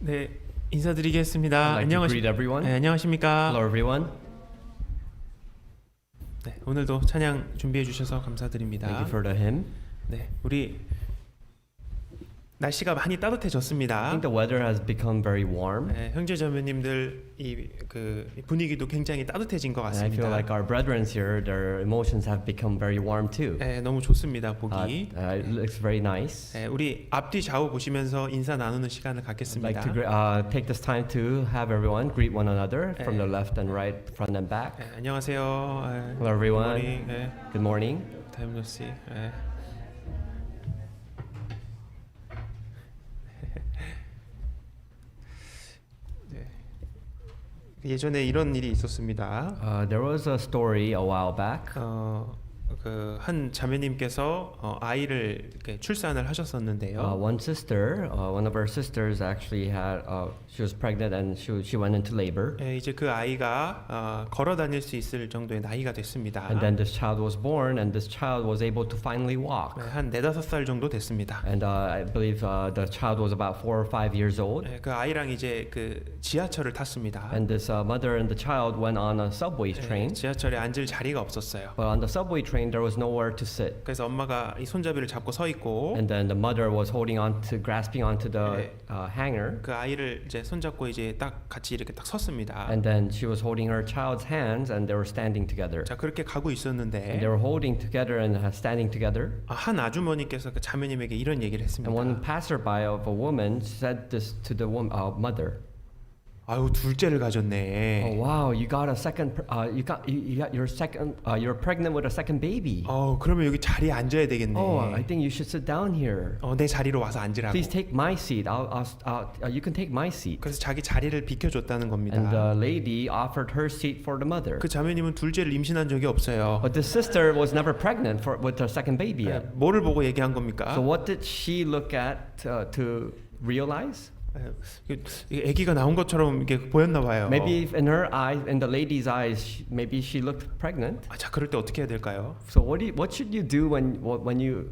네, 인사드리겠습니다. I'd like to greet everyone. 네, 안녕하십니까? Hello, everyone. 네, 오늘도 찬양 준비해 주셔서 Thank 감사드립니다. you for the hymn. 네, 우리 날씨가 많이 I 따뜻해졌습니다. think the weather has become very warm. 네, 형제자매님들 그 분위기도 굉장히 따뜻해진 것 And I feel 같습니다. like our brethren here, their emotions have become very warm too. 네, 너무 좋습니다 보기. It looks very nice. 네, 우리 앞뒤 좌우 보시면서 인사 나누는 시간을 I'd like 갖겠습니다. to take this time to have everyone greet one another from the left and right, front and back. 네, 안녕하세요. Hello, everyone. 굿모닝. 네, Good morning. 다임노 씨. 네. 예전에 이런 일이 있었습니다. There was a story a while back. 그 한 자매님께서 아이를 이렇게 출산을 하셨었는데요. One sister, one of our sisters actually had, she was pregnant and she went into labor. 예, 이제 그 아이가 걸어 다닐 수 있을 정도의 나이가 됐습니다. And then this child was born, and this child was able to finally walk. 네, 한 4-5살 정도 됐습니다. And I believe the child was about 4 or 5 years old. 예, 그 아이랑 이제 그 지하철을 탔습니다. And this mother and the child went on a subway 예, train. 지하철에 앉을 자리가 없었어요. But on the subway train, there was nowhere to sit. 그래서 엄마가 이 손잡이를 잡고 서 있고 And then the mother was grasping onto the 네. hanger. 그 아이를 이제 손잡고 이제 딱 같이 이렇게 딱 섰습니다. And then she was holding her child's hands, and they were standing together. 자, 그렇게 가고 And 있었는데 they were holding together and standing together. 한 아주머니께서 그 자매님에게 이런 얘기를 했습니다. And one passerby of a woman said this to the mother. 아유, 둘째를 가졌네. Oh wow, you got a second. You got your second. You're pregnant with a second baby. 그러면 여기 자리에 앉아야 되겠네. Oh, I think you should sit down here. 내 자리로 와서 앉으라고. Please take my seat. You can take my seat. 그래서 자기 자리를 비켜줬다는 겁니다. And the lady offered her seat for the mother. 그 자매님은 둘째를 임신한 적이 없어요. But the sister was never pregnant with her second baby yet. 뭐를 보고 얘기한 겁니까? So what did she look at to realize? 아기가 나온 것처럼 이게 보였나 봐요. Maybe in her eyes, in the lady's eyes, maybe she looked pregnant. 자, 그럴 때 어떻게 해야 될까요? So what should you do when you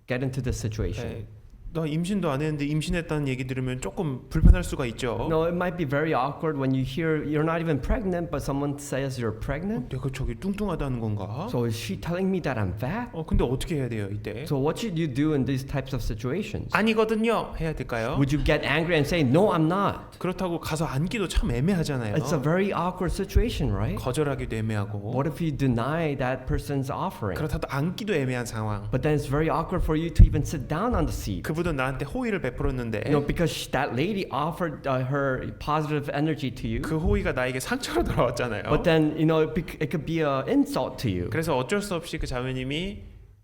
get into this situation? 너 임신도 안 했는데 임신했다는 얘기 들으면 조금 불편할 수가 있죠. No, it might be very awkward when you hear you're not even pregnant, but someone says you're pregnant. 내가 저기 뚱뚱하다는 건가? So is she telling me that I'm fat? 근데 어떻게 해야 돼요 이때? So what should you do in these types of situations? 아니거든요 해야 될까요? Would you get angry and say, no, I'm not? 그렇다고 가서 앉기도 참 애매하잖아요. It's a very awkward situation, right? 거절하기도 애매하고. What if you deny that person's offering? 그렇다도 앉기도 애매한 상황. But then it's very awkward for you to even sit down on the seat. 그분은 나한테 호의를 베풀었는데 Because that lady offered her positive energy to you. 그 호의가 나에게 상처로 돌아왔잖아요. But then, it could be an insult to you. 그래서 어쩔 수 없이 그 자매님이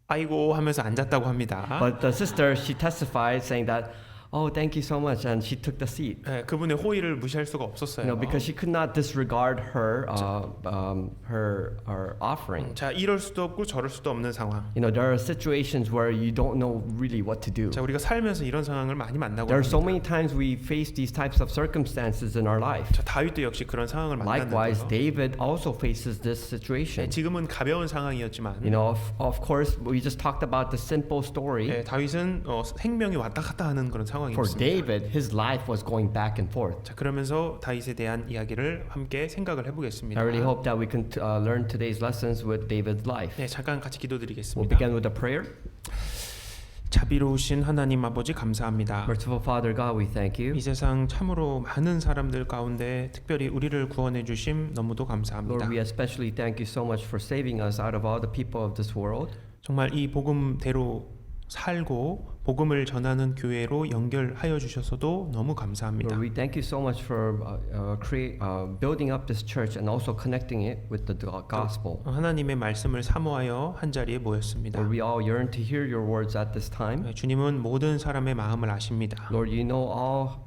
아이고 하면서 앉았다고 합니다. But the sister, she testified saying that, oh, thank you so much, and she took the seat. 그분의 호의를 무시할 수가 없었어요. Because she could not disregard her offering. 자, 이럴 수도 없고 저럴 수도 없는 상황. There are situations where you don't know really what to do. 자, 우리가 살면서 이런 상황을 많이 만나고 There are so 합니다. many times we face these types of circumstances in our life. 자, 다윗도 역시 그런 상황을 Likewise, 만났는데요. David also faces this situation. 지금은 가벼운 상황이었지만 Of course, we just talked about the simple story. 다윗은 생명이 왔다 갔다 하는 그런 For 상황이었습니다. David, his life was going back and forth. 자, 그러면서 다윗에 대한 이야기를 함께 생각을 해보겠습니다. I really hope that we can learn today's lessons with David's life. 네, 잠깐 같이 We'll 기도드리겠습니다. begin with a prayer. 자비로우신 하나님 아버지 감사합니다. Merciful Father God, we thank you. 이 세상 참으로 많은 사람들 가운데 특별히 우리를 구원해 주심 너무도 감사합니다. Lord, we especially thank you so much for saving us out of all the people of this world. 정말 이 복음대로 살고 복음을 전하는 교회로 연결하여 주셔서도 너무 감사합니다. Lord, we thank you so much for building up this church and also connecting it with the gospel. 하나님의 말씀을 사모하여 한 자리에 모였습니다. Lord, we all yearn to hear your words at this time. 주님은 모든 사람의 마음을 아십니다. Lord, you know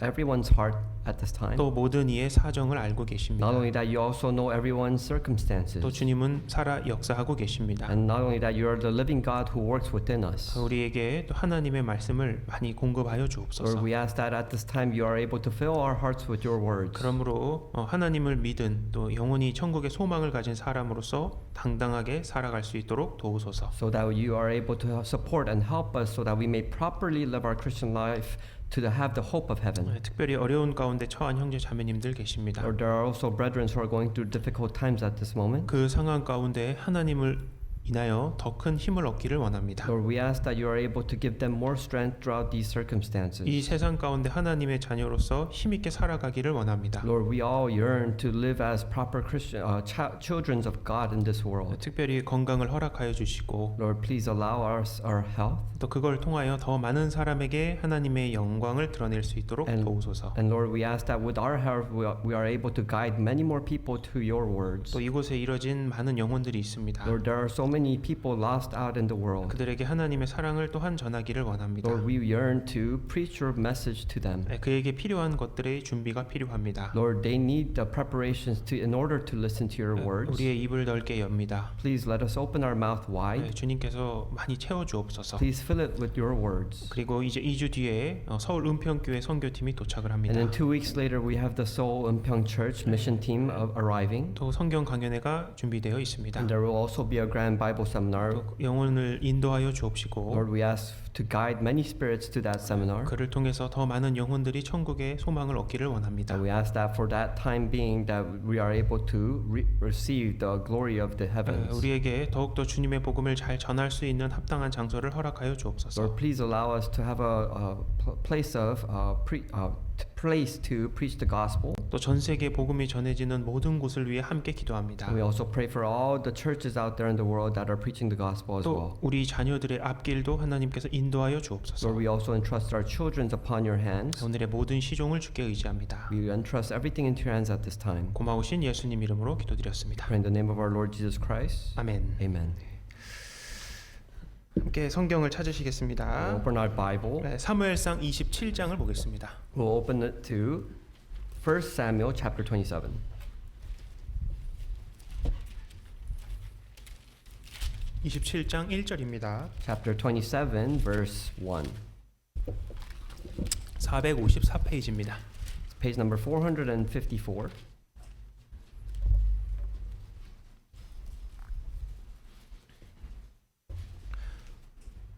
everyone's heart at this time. 또 모든 이의 사정을 알고 계십니다. Not only that, you also know everyone's circumstances. 또 주님은 살아 역사하고 계십니다. And not only that, you are the living God who works within us. 우리에게 또 하나님의 말씀을 많이 공급하여 Lord, 주옵소서. we ask that at this time you are able to fill our hearts with your words. 그러므로 하나님을 믿은 또 영원히 천국의 소망을 가진 사람으로서 당당하게 살아갈 수 있도록 도우소서. So that you are able to support and help us so that we may properly live our Christian life to have the hope of heaven. 특별히 어려운 가운데 처한 형제 자매님들 계십니다. Lord, there are also brethren who are going through difficult times at this moment. 그 상황 가운데 하나님을 인하여 더 큰 힘을 얻기를 원합니다. Lord, we ask that you are able to give them more strength throughout these circumstances. 이 세상 가운데 하나님의 자녀로서 힘있게 살아가기를 원합니다. Lord, we all yearn to live as proper Christian children of God in this world. 특별히 건강을 허락하여 주시고 Lord, please allow us our health. 또 그걸 통하여 더 많은 사람에게 하나님의 영광을 드러낼 수 있도록 And- 도우소서. And Lord, we ask that with our health we are able to guide many more people to your words. 또 이곳에 이뤄진 많은 영혼들이 있습니다. Lord, there are so many people lost out in the world. 그들에게 하나님의 사랑을 또한 전하기를 원합니다. Lord, we yearn to preach your message to them. 그에게 필요한 것들의 준비가 필요합니다. Lord, they need the preparations in order to listen to your words. 우리의 입을 넓게 엽니다. Please let us open our mouth wide. 주님께서 많이 채워 주옵소서. Please fill it with your words. 그리고 이제 2주 뒤에 서울 은평교회 선교팀이 도착을 And 합니다. then 2 weeks later, we have the Seoul Eunpyeong Church mission team arriving. 또 성경 강연회가 준비되어 있습니다. And there will also be a grand Bible seminar. 또 영혼을 인도하여 주옵시고 Lord, we ask to guide many spirits to that seminar. 그를 통해서 더 많은 영혼들이 천국의 소망을 얻기를 원합니다. And we ask that for that time being that we are able to receive the glory of the heavens. 우리에게 더욱더 주님의 복음을 잘 전할 수 있는 합당한 장소를 허락하여 주옵소서. Lord, please allow us to have a place to preach the gospel. 또 전 세계 복음이 전해지는 모든 곳을 위해 함께 기도합니다. We also pray for all the churches out there in the world that are preaching the gospel as well. 또 우리 자녀들의 앞길도 하나님께서 인도하여 주옵소서. Lord, we also entrust our children upon your hands. 오늘의 모든 시종을 주께 의지합니다. We entrust everything into your hands at this time. 고마우신 예수님 이름으로 기도드렸습니다. Pray in the name of our Lord Jesus Christ. 아멘. Amen. 함께 성경을 찾으시겠습니다. We'll open our Bible. 사무엘상 27장을 보겠습니다. We'll open it to 1 Samuel chapter 27. (27장 1절입니다) Chapter 27 verse 1. 454페이지입니다. Page number 454.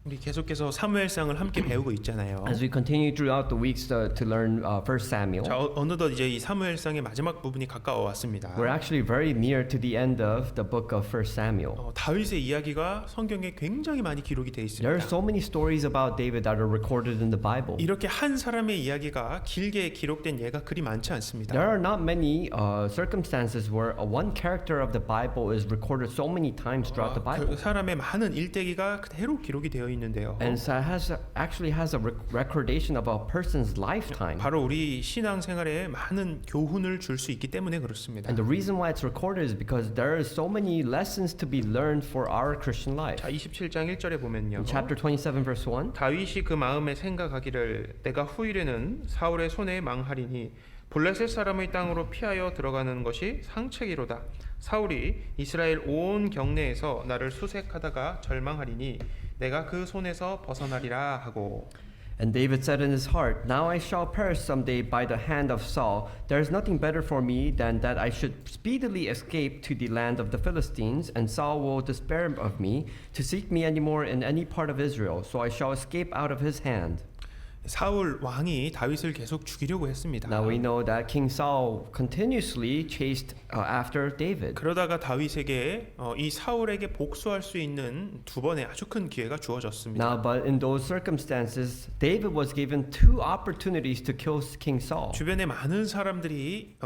우리 계속해서 사무엘상을 함께 배우고 있잖아요. As we continue throughout the weeks to learn 1 Samuel, 자, 어느덧 이제 이 사무엘상의 마지막 부분이 가까워 왔습니다. we're actually very near to the end of the book of 1 Samuel. 다윗의 이야기가 성경에 굉장히 많이 기록이 되어 There are 있습니다. so many stories about David that are recorded in the Bible. 이렇게 한 사람의 이야기가 길게 기록된 예가 그리 많지 않습니다. There are not many circumstances where one character of the Bible is recorded so many times throughout the Bible. 그 사람의 많은 일대기가 그대로 기록이 되어 있는데요. And so it actually has a recordation of a person's lifetime. 바로 우리 신앙생활에 많은 교훈을 줄 수 있기 때문에 그렇습니다. And the reason why it's recorded is because there are so many lessons to be learned for our Christian life. 자, 27장 1절에 보면요. In chapter 27 verse 1, 다윗이 그 마음에 생각하기를 내가 후일에는 사울의 손에 망하리니 블레셋 사람의 땅으로 피하여 들어가는 것이 상책이로다. 사울이 이스라엘 온 경내에서 나를 수색하다가 절망하리니 내가 그 손에서 벗어나리라 하고. and David said in his heart, Now I shall perish someday by the hand of Saul. There is nothing better for me than that I should speedily escape to the land of the Philistines, and Saul will despair of me to seek me any more in any part of Israel. So I shall escape out of his hand. 사울 왕이 다윗을 계속 죽이려고 했습니다. Now we know that King Saul continuously chased after David. 그러다가 다윗에게 이 사울에게 복수할 수 있는 두 번의 아주 큰 기회가 주어졌습니다. Now, but in those circumstances, David was given two opportunities to kill King Saul. 주변에 많은 사람들이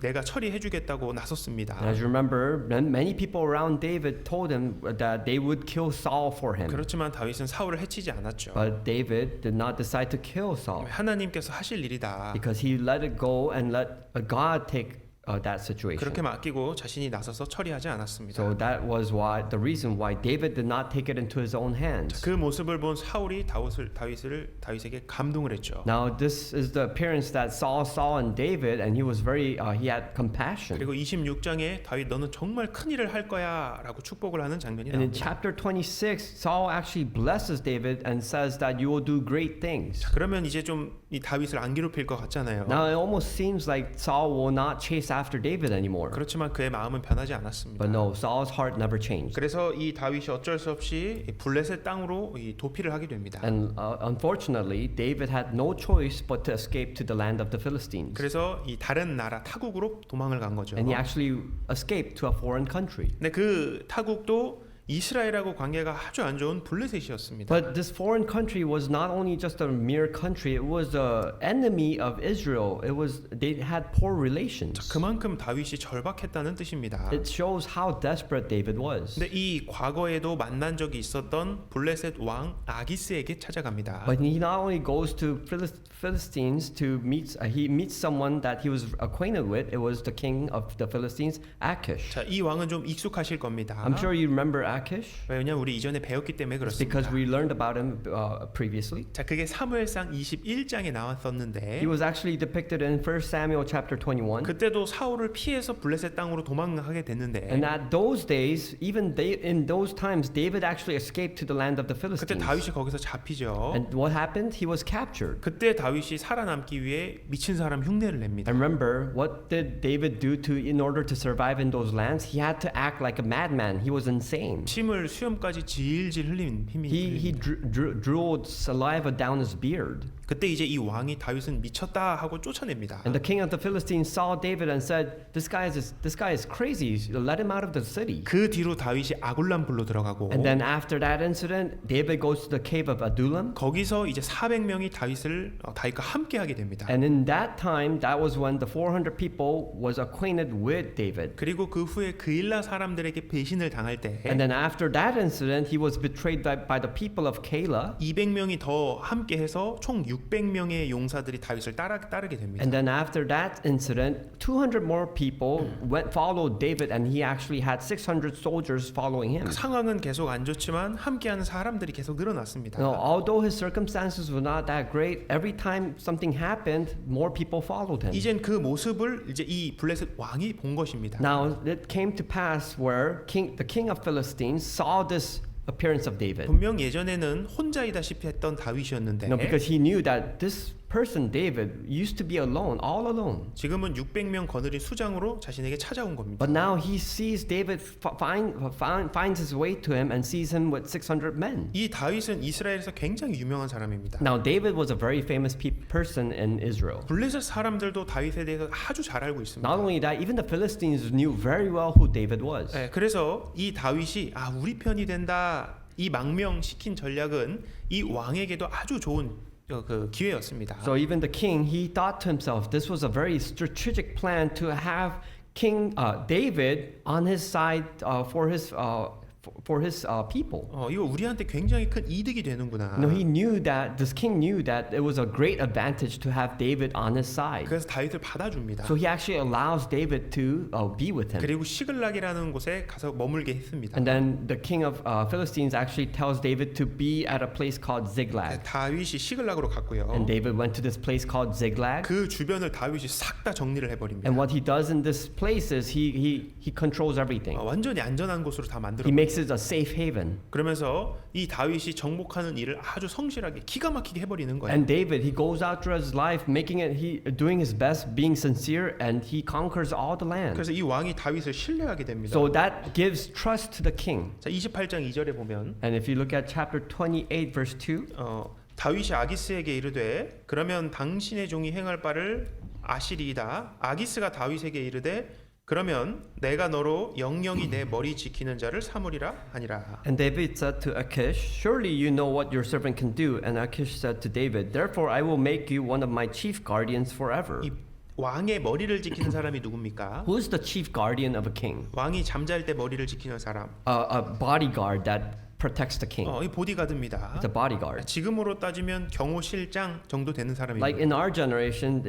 내가 처리해주겠다고 나섰습니다. And as you remember, many people around David told him that they would kill Saul for him. 그렇지만 다윗은 사울을 해치지 않았죠. But David did not decide to kill Saul 하나님께서 하실 일이다. because he let it go and let God take that situation. 그렇게 맡기고 자신이 나서서 처리하지 않았습니다. So that was why the reason why David did not take it into his own hands. 그 모습을 본 사울이 다윗에게 감동을 했죠. Now this is the appearance that Saul saw in David, and he was he had compassion. 그리고 26장에 다윗 너는 정말 큰 일을 할 거야라고 축복을 하는 장면이 And in 나옵니다. chapter 26, Saul actually blesses David and says that you will do great things. 그러면 이제 좀 이 다윗을 안 괴롭힐 것 같잖아요. Now it almost seems like Saul will not chase after David anymore. 그렇지만 그의 마음은 변하지 않았습니다. But no, Saul's heart never changed. 그래서 이 다윗이 어쩔 수 없이 이 블레셋 땅으로 이 도피를 하게 됩니다. And unfortunately, David had no choice but to escape to the land of the Philistines. 그래서 이 다른 나라 타국으로 도망을 간 거죠. And he actually escaped to a foreign country. 근데 그 타국도 이스라엘하고 관계가 아주 안 좋은 블레셋이었습니다. But this foreign country was not only just a mere country, it was an enemy of Israel. They had poor relations. 그만큼 다윗이 절박했다는 뜻입니다. It shows how desperate David was. 근데 이 과거에도 만난 적이 있었던 블레셋 왕 아기스에게 찾아갑니다. But he not only goes to Philistines to meet, he meets someone that he was acquainted with. It was the king of the Philistines, Achish. 자, 이 왕은 좀 익숙하실 겁니다. I'm sure you remember Achish 왜냐면 우리 이전에 배웠기 때문에 because 그렇습니다. we learned about him previously. 자, 그게 사무엘상 21장에 나왔었는데 He was actually depicted in 1 Samuel chapter 21. 그때도 사울을 피해서 블레셋 땅으로 도망하게 됐는데 And at those days, in those times, David actually escaped to the land of the 그때 Philistines. 다윗이 거기서 잡히죠. And what happened? He was captured. 그때 다윗이 살아남기 위해 미친 사람 흉내를 냅니다. And remember, what did David do in order to survive in those lands? He had to act like a madman. He was insane. 침을 수염까지 질질 흘린 힘이 He drooled saliva down his beard. 그때 이제 이 왕이 다윗은 미쳤다 하고 쫓아냅니다. And the king of the Philistines saw David and said, "This guy is crazy. Let him out of the city." 그 뒤로 다윗이 아굴람 불로 들어가고 And then after that incident, David goes to the cave of Adullam. 거기서 이제 400명이 다윗과 함께 하게 됩니다. And in that time, that was when the 400 people was acquainted with David. 그리고 그 후에 그일라 사람들에게 배신을 당할 때 And then after that incident, he was betrayed by the people of Keilah. 200명이 더 함께해서 총 600명의 용사들이 다윗을 따르게 됩니다. And then after that incident, 200 more people followed David, and he actually had 600 soldiers following him. 상황은 계속 안 좋지만 함께하는 사람들이 계속 늘어났습니다. Now, although his circumstances were not that great, every time something happened, more people followed him. 이젠 그 모습을 이제 이 블레셋 왕이 본 것입니다. Now, it came to pass where the king of Philistines saw this appearance of David. 분명 예전에는 혼자이다시피 했던 다윗이었는데 No, because he knew that this person, David, used to be alone, all alone. 지금은 600명 거느린 수장으로 자신에게 찾아온 겁니다. But now he sees David finds his way to him and sees him with 600 men. 이 다윗은 이스라엘에서 굉장히 유명한 사람입니다. Now David was a very famous person in Israel. 블레셋 사람들도 다윗에 대해서 아주 잘 알고 있습니다. Not only that, even the Philistines knew very well who David was. 네, 그래서 이 다윗이 우리 편이 된다 이 망명시킨 전략은 이 왕에게도 아주 좋은 그 기회였습니다. So even the king, he thought to himself, this was a very strategic plan to have King David on his side for his people. 이거 우리한테 굉장히 큰 이득이 되는구나. No, this king knew that it was a great advantage to have David on his side. 그래서 다윗을 받아줍니다. So he actually allows David to be with him. 그리고 시글락이라는 곳에 가서 머물게 했습니다. And then the king of Philistines actually tells David to be at a place called Ziklag. 다윗이 시글락으로 갔고요. And David went to this place called Ziklag. 그 주변을 다윗이 싹 다 정리를 해버립니다. And what he does in this place is he controls everything. 완전히 안전한 곳으로 다 만들어. He makes it a safe haven. 그러면서 이 다윗이 정복하는 일을 아주 성실하게 기가 막히게 해버리는 거예요. And David, he goes out through his life, doing his best, being sincere, and he conquers all the land. 그래서 이 왕이 다윗을 신뢰하게 됩니다. So that gives trust to the king. 자, 28장 2절에 보면 And if you look at chapter 28, verse 2, 다윗이 아기스에게 이르되 그러면 당신의 종이 행할 바를 아시리이다. 아기스가 다윗에게 이르되 그러면 내가 너로 영영이 내 머리 지키는 자를 삼으리라 하니라. And David said to Achish, surely you know what your servant can do. And Achish said to David, therefore I will make you one of my chief guardians forever. 이 왕의 머리를 지키는 사람이 누굽니까? Who is the chief guardian of a king? 왕이 잠잘 때 머리를 지키는 사람. A bodyguard that protects the king. 이 보디가드입니다. It's a bodyguard. 지금으로 따지면 경호실장 정도 되는 사람입니다. Like in our generation,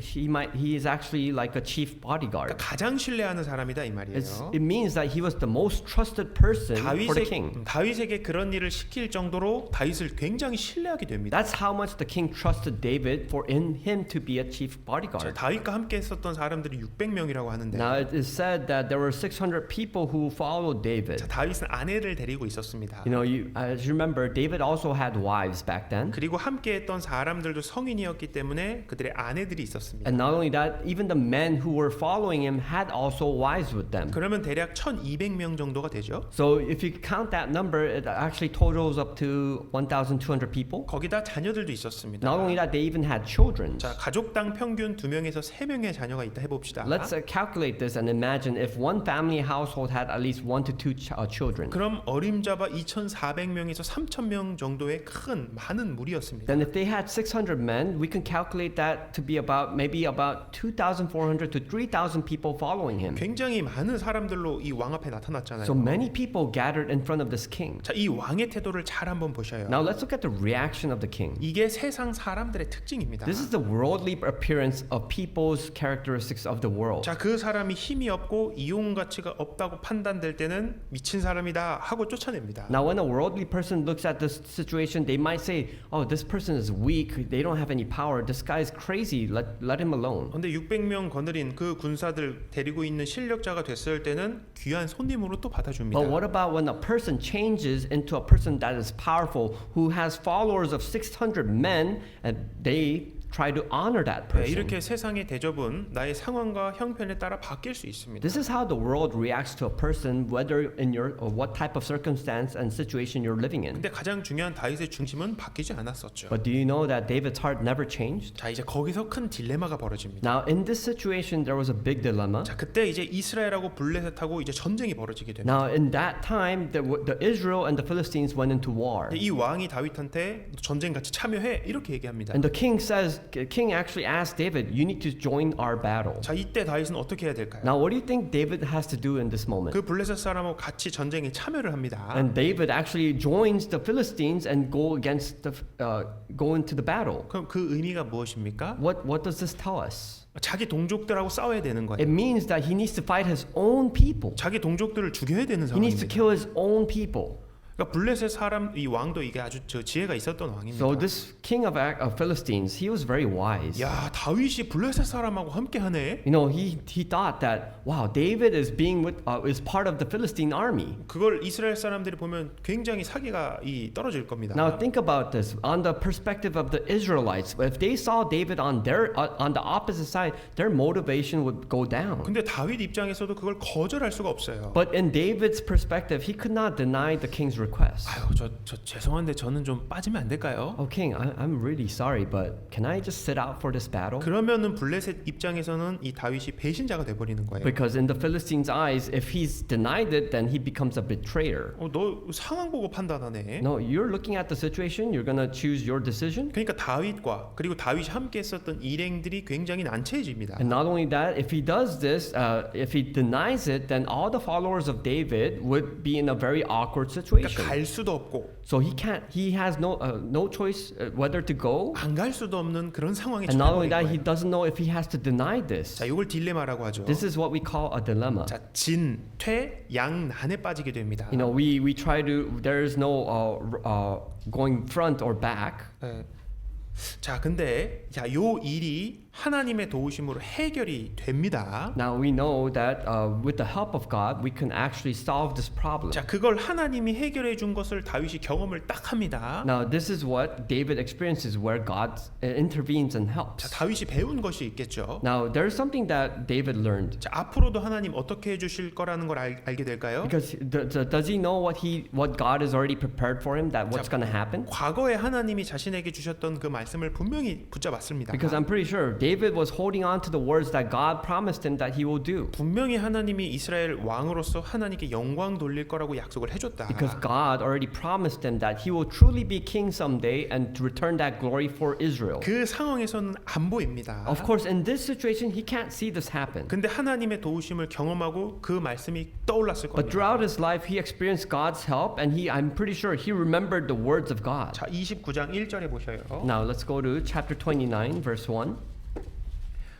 he is actually like a chief bodyguard. 그러니까 가장 신뢰하는 사람이다 이 말이에요. It means that he was the most trusted person for the king. 다윗에게 그런 일을 시킬 정도로 다윗을 굉장히 신뢰하게 됩니다. That's how much the king trusted David for in him to be a chief 자, bodyguard. 다윗과 함께 했었던 사람들이 600명이라고 하는데 Now it is said that there were 600 people who followed David. 자, 다윗은 아내를 데리고 있었습니다. You know, as you remember, David also had wives back then. 그리고 함께 했던 사람들도 성인이었기 때문에 그들의 아내들이 있었습니다. And not only that, even the men who were following him had also wives with them. 그러면 대략 1200명 정도가 되죠. So if you count that number, it actually totals up to 1,200 people. 거기다 자녀들도 있었습니다. Not only that, they even had children. 자, 가족당 평균 2명에서 3명의 자녀가 있다 해봅시다. Let's calculate this and imagine if one family household had at least 1 to 2 children. 그럼 어림잡아 2,400명에서 3,000명 정도의 많은 무리였습니다. Then if they had 600 men, we can calculate that to be maybe about 2,400 to 3,000 people following him. 굉장히 많은 사람들로 이 왕 앞에 나타났잖아요. So many people gathered in front of this king. 자, 이 왕의 태도를 잘 한번 보셔요. Now let's look at the reaction of the king. 이게 세상 사람들의 특징입니다. This is the worldly appearance of people's characteristics of the world. 자, 그 사람이 힘이 없고 이용 가치가 없다고 판단될 때는 미친 사람이다 하고 쫓아냅니다. Now when a worldly person looks at this situation, they might say, "Oh, this person is weak. They don't have any power. This guy is crazy. Let him alone." 근데 600명 거느린 그 군사들 데리고 있는 실력자가 됐을 때는 귀한 손님으로 또 받아줍니다. But what about when a person changes into a person that is powerful, who has followers of 600 men, and they try to honor that 네, person? 이렇게 세상의 대접은 나의 상황과 형편에 따라 바뀔 수 있습니다. This is how the world reacts to a person, whether in your or what type of circumstance and situation you're living in. 근데 가장 중요한 다윗의 중심은 바뀌지 않았었죠. But do you know that David's heart never changed? 자, 이제 거기서 큰 딜레마가 벌어집니다. Now, in this situation, there was a big dilemma. 자, 그때 이제 이스라엘하고 블레셋하고 이제 전쟁이 벌어지게 됩니다. Now, in that time, the Israel and the Philistines went into war. 이 왕이 다윗한테 전쟁 같이 참여해 이렇게 얘기합니다. And the king actually asked David, "You need to join our battle." 자, 이때 다윗은 어떻게 해야 될까요? Now, what do you think David has to do in this moment? 그 블레셋 사람하고 같이 전쟁에 참여를 합니다. And David actually joins the Philistines and go into the battle. 그럼 그 의미가 무엇입니까? What does this tell us? 자기 동족들하고 싸워야 되는 거예요. It means that he needs to fight his own people. 자기 동족들을 죽여야 되는 He needs to 상황입니다. kill his own people. 그러니까 블레셋 사람 이 왕도 이게 아주 지혜가 있었던 왕입니다. So this king of Philistines, he was very wise. 야, 다윗이 블레셋 사람하고 함께하네. You know, he thought that wow, David is is part of the Philistine army. 그걸 이스라엘 사람들이 보면 굉장히 사기가 떨어질 겁니다. Now think about this on the perspective of the Israelites. If they saw David on the opposite side, their motivation would go down. 근데 다윗 입장에서도 그걸 거절할 수가 없어요. But in David's perspective, he could not deny the king's request. 아유, 저 죄송한데 저는 좀 빠지면 안 될까요? Oh, king, I'm really sorry, but can I just sit out for this battle? 그러면은 블레셋 입장에서는 이 다윗이 배신자가 돼 버리는 거예요. Because in the Philistines' eyes, if he's denied it, then he becomes a betrayer. 너 상황 보고 판단하네. No, you're looking at the situation, you're gonna choose your decision. 그러니까 다윗과 그리고 다윗이 함께 했었던 일행들이 굉장히 난처해집니다. And not only that, if he does this, if he denies it, then all the followers of David would be in a very awkward situation. 그러니까 갈 수도 없고 So he has no choice whether to go. 안 갈 수도 없는 그런 상황에 And not only 처해버린 that, he 거예요. doesn't know if he has to deny this. 자, 이걸 딜레마라고 하죠. This is what we call a dilemma. 자, 진, 퇴, 양, 난에 빠지게 됩니다. You know, we try to. There is no going front or back. 네. 자, 근데 요 일이 하나님의 도우심으로 해결이 됩니다. Now we know that with the help of God, we can actually solve this problem. 자, 그걸 하나님이 해결해 준 것을 다윗이 경험을 딱 합니다. Now this is what David experiences, where God intervenes and 자, helps. 다윗이 배운 것이 있겠죠. Now there's something that David learned. 자, 앞으로도 하나님 어떻게 해주실 거라는 걸 알게 될까요? Because does he know what God has already prepared for him, that what's going to happen? 과거에 하나님이 자신에게 주셨던 그 말씀을 말씀을 분명히 붙잡았습니다. Because I'm pretty sure David was holding on to the words that God promised him that he will do. 분명히 하나님이 이스라엘 왕으로서 하나님께 영광 돌릴 거라고 약속을 해줬다. Because God already promised him that he will truly be king someday and to return that glory for Israel. 그 상황에서는 안 보입니다. Of course, in this situation, he can't see this happen. 근데 하나님의 도우심을 경험하고 그 말씀이 떠올랐을 But 겁니다. throughout his life, he experienced God's help, and I'm pretty sure he remembered the words of God. 자, 29장 1절에 보셔요. Now let's go to chapter 29, verse 1.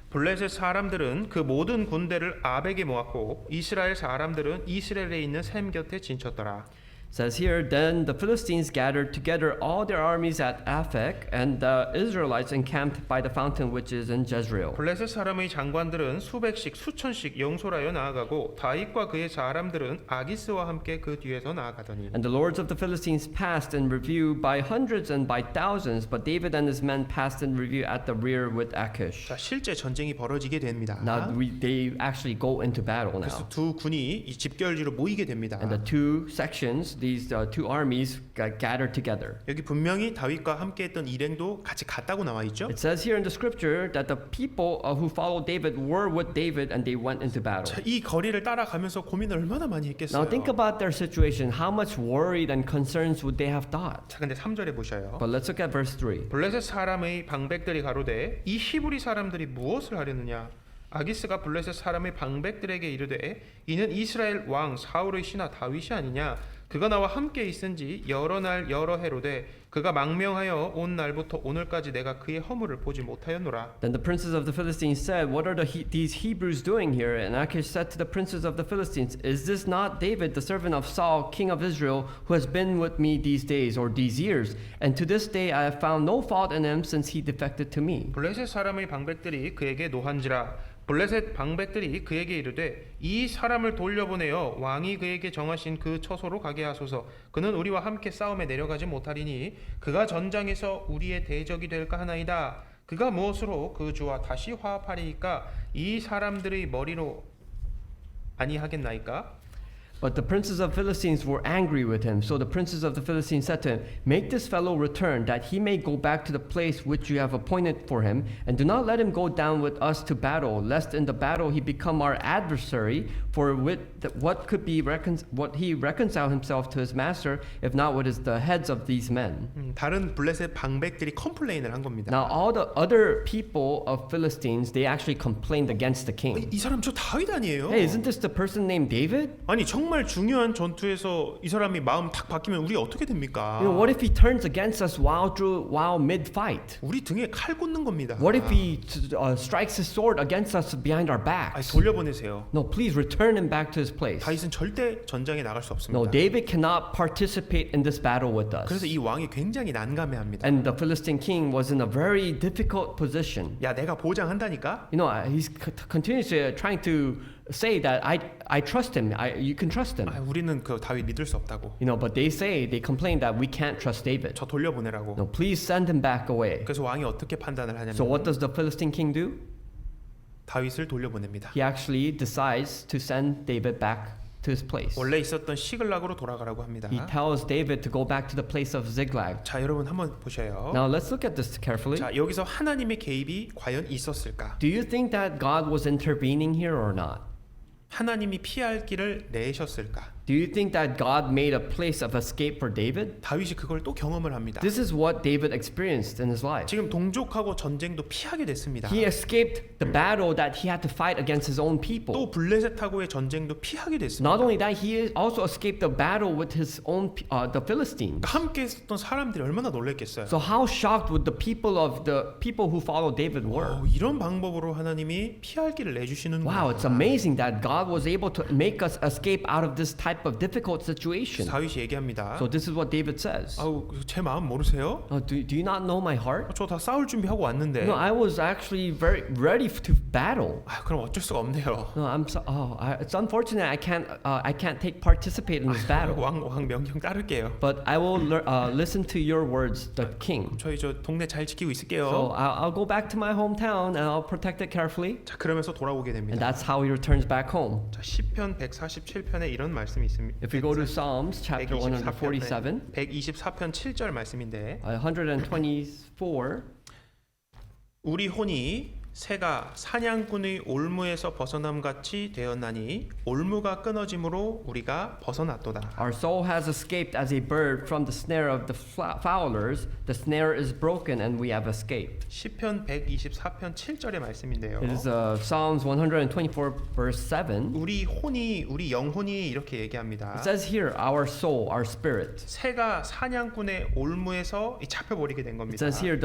블레셋 사람들은 그 모든 군대를 아벡에 모았고 이스라엘 사람들은 이스라엘에 있는 샘 곁에 진쳤더라. It says here, then the Philistines gathered together all their armies at Aphek, and the Israelites encamped by the fountain which is in Jezreel. 블레셋 사람의 장관들은 수백씩 수천씩 영솔하여 나아가고 다윗과 그의 사람들은 아기스와 함께 그 뒤에서 나아가더니 And the lords of the Philistines passed in review by hundreds and by thousands, but David and his men passed in review at the rear with Achish. 자, 실제 전쟁이 벌어지게 됩니다. Now they actually go into battle 그래서 now. 두 군이 이 집결지로 모이게 됩니다. And the two sections, these two armies got gathered together. 여기 분명히 다윗과 함께했던 일행도 같이 갔다고 나와 있죠. It says here in the scripture that the people who followed David were with David and they went into battle. 자, 이 거리를 따라가면서 고민을 얼마나 많이 했겠어요. Now think about their situation. How much worried and concerns would they have thought? 자, 근데 3절에 보셔요. But let's look at verse 3. 블레셋 사람의 방백들이 가로되 이 히브리 사람들이 무엇을 하려느냐 아기스가 블레셋 사람의 방백들에게 이르되 이는 이스라엘 왕 사울의 신하 다윗이 아니냐 그가 나와 함께 있은지 여러 날 여러 해로되 그가 망명하여 온 날부터 오늘까지 내가 그의 허물을 보지 못하였노라. Then the princes of the Philistines said, "What are these Hebrews doing here?" And Achish said to the princes of the Philistines, "Is this not David, the servant of Saul, king of Israel, who has been with me these days or these years? And to this day I have found no fault in him since he defected to me." 블레셋 사람의 방백들이 그에게 노한지라 블레셋 방백들이 그에게 이르되 이 사람을 돌려보내어 왕이 그에게 정하신 그 처소로 가게 하소서. 그는 우리와 함께 싸움에 내려가지 못하리니 그가 전장에서 우리의 대적이 될까 하나이다. 그가 무엇으로 그 주와 다시 화합하리이까 이 사람들의 머리로 아니하겠나이까? But the princes of Philistines were angry with him. So the princes of the Philistines said to him, "Make this fellow return, that he may go back to the place which you have appointed for him, and do not let him go down with us to battle, lest in the battle he become our adversary. For with what could be what he reconcile himself to his master, if not with the heads of these men." 다른 블레셋 방백들이 컴플레인을 한 겁니다. Now all the other people of Philistines, they actually complained against the king. 이 사람 저 다윗 아니에요? Hey, isn't this the person named David? 아니 정말 중요한 전투에서 이 사람이 마음 탁 바뀌면 우리 어떻게 됩니까? You know, what if he turns against us while mid-fight? 우리 등에 칼 꽂는 겁니다. What if he strikes his sword against us behind our 아니, backs? 돌려보내세요. No, please return him back to his place. 다윗은 절대 전장에 나갈 수 없습니다. No, David cannot participate in this battle with us. 그래서 이 왕이 굉장히 난감해합니다. And the Philistine king was in a very difficult position. 야, 내가 보장한다니까. You know, he's continuously trying to say that I trust him. You can trust him. 아, 우리는 그 다윗 믿을 수 없다고. You know, but they complain that we can't trust David. 저 돌려보내라고. No, please send him back away. 그래서 왕이 어떻게 판단을 하냐면 So what does the Philistine king do? 다윗을 돌려보냅니다. He actually decides to send David back to his place. 원래 있었던 시글락으로 돌아가라고 합니다. He tells David to go back to the place of Ziklag. 자, 여러분 한번 보셔요. Now let's look at this carefully. 자, 여기서 하나님의 개입이 과연 있었을까? Do you think that God was intervening here or not? 하나님이 피할 길을 내셨을까? Do you think that God made a place of escape for David? 다윗이 그걸 또 경험을 합니다. This is what David experienced in his life. 지금 동족하고 전쟁도 피하게 됐습니다. He escaped the battle that he had to fight against his own people. 또 블레셋하고의 전쟁도 피하게 됐습니다. Not only that, he also escaped the battle with his own the Philistines. 함께 있었던 사람들이 얼마나 놀랐겠어요. So how shocked would the people who followed David were? 이런 방법으로 하나님이 피할 길을 내주시는구나. Wow, it's amazing that God was able to make us escape out of this type of difficult situation. 다윗이 얘기합니다. So this is what David says. 아우, 제 마음 모르세요? Do you not know my heart? 저 다 싸울 준비하고 왔는데. No, I was actually very ready to battle. 아, 그럼 어쩔 수가 없네요. No, it's unfortunate I can't participate in this battle. 왕 명령 따를게요. But I will listen to your words, the king. 저희 저 동네 잘 지키고 있을게요. So I'll go back to my hometown and I'll protect it carefully. 자, 그러면서 돌아오게 And 됩니다. that's how he returns back home. 자, 시편 147편에 이런 말씀이 있습니다. If we go to Psalms chapter 147, 124편 7절 말씀인데 124, 우리 혼이 새가 사냥꾼의 올무에서 벗어남같이 되었나니 올무가 끊어짐으로 우리가 벗어났도다. Our soul has escaped as a bird from the snare of the fowlers. The snare is broken and we have escaped. 시편 124편 7절의 말씀인데요. It is Psalms 124 verse 7. 우리 혼이 우리 영혼이 이렇게 얘기합니다. It says here, our soul, our spirit. 새가 사냥꾼의 올무에서 잡혀버리게 된 It 겁니다. says here,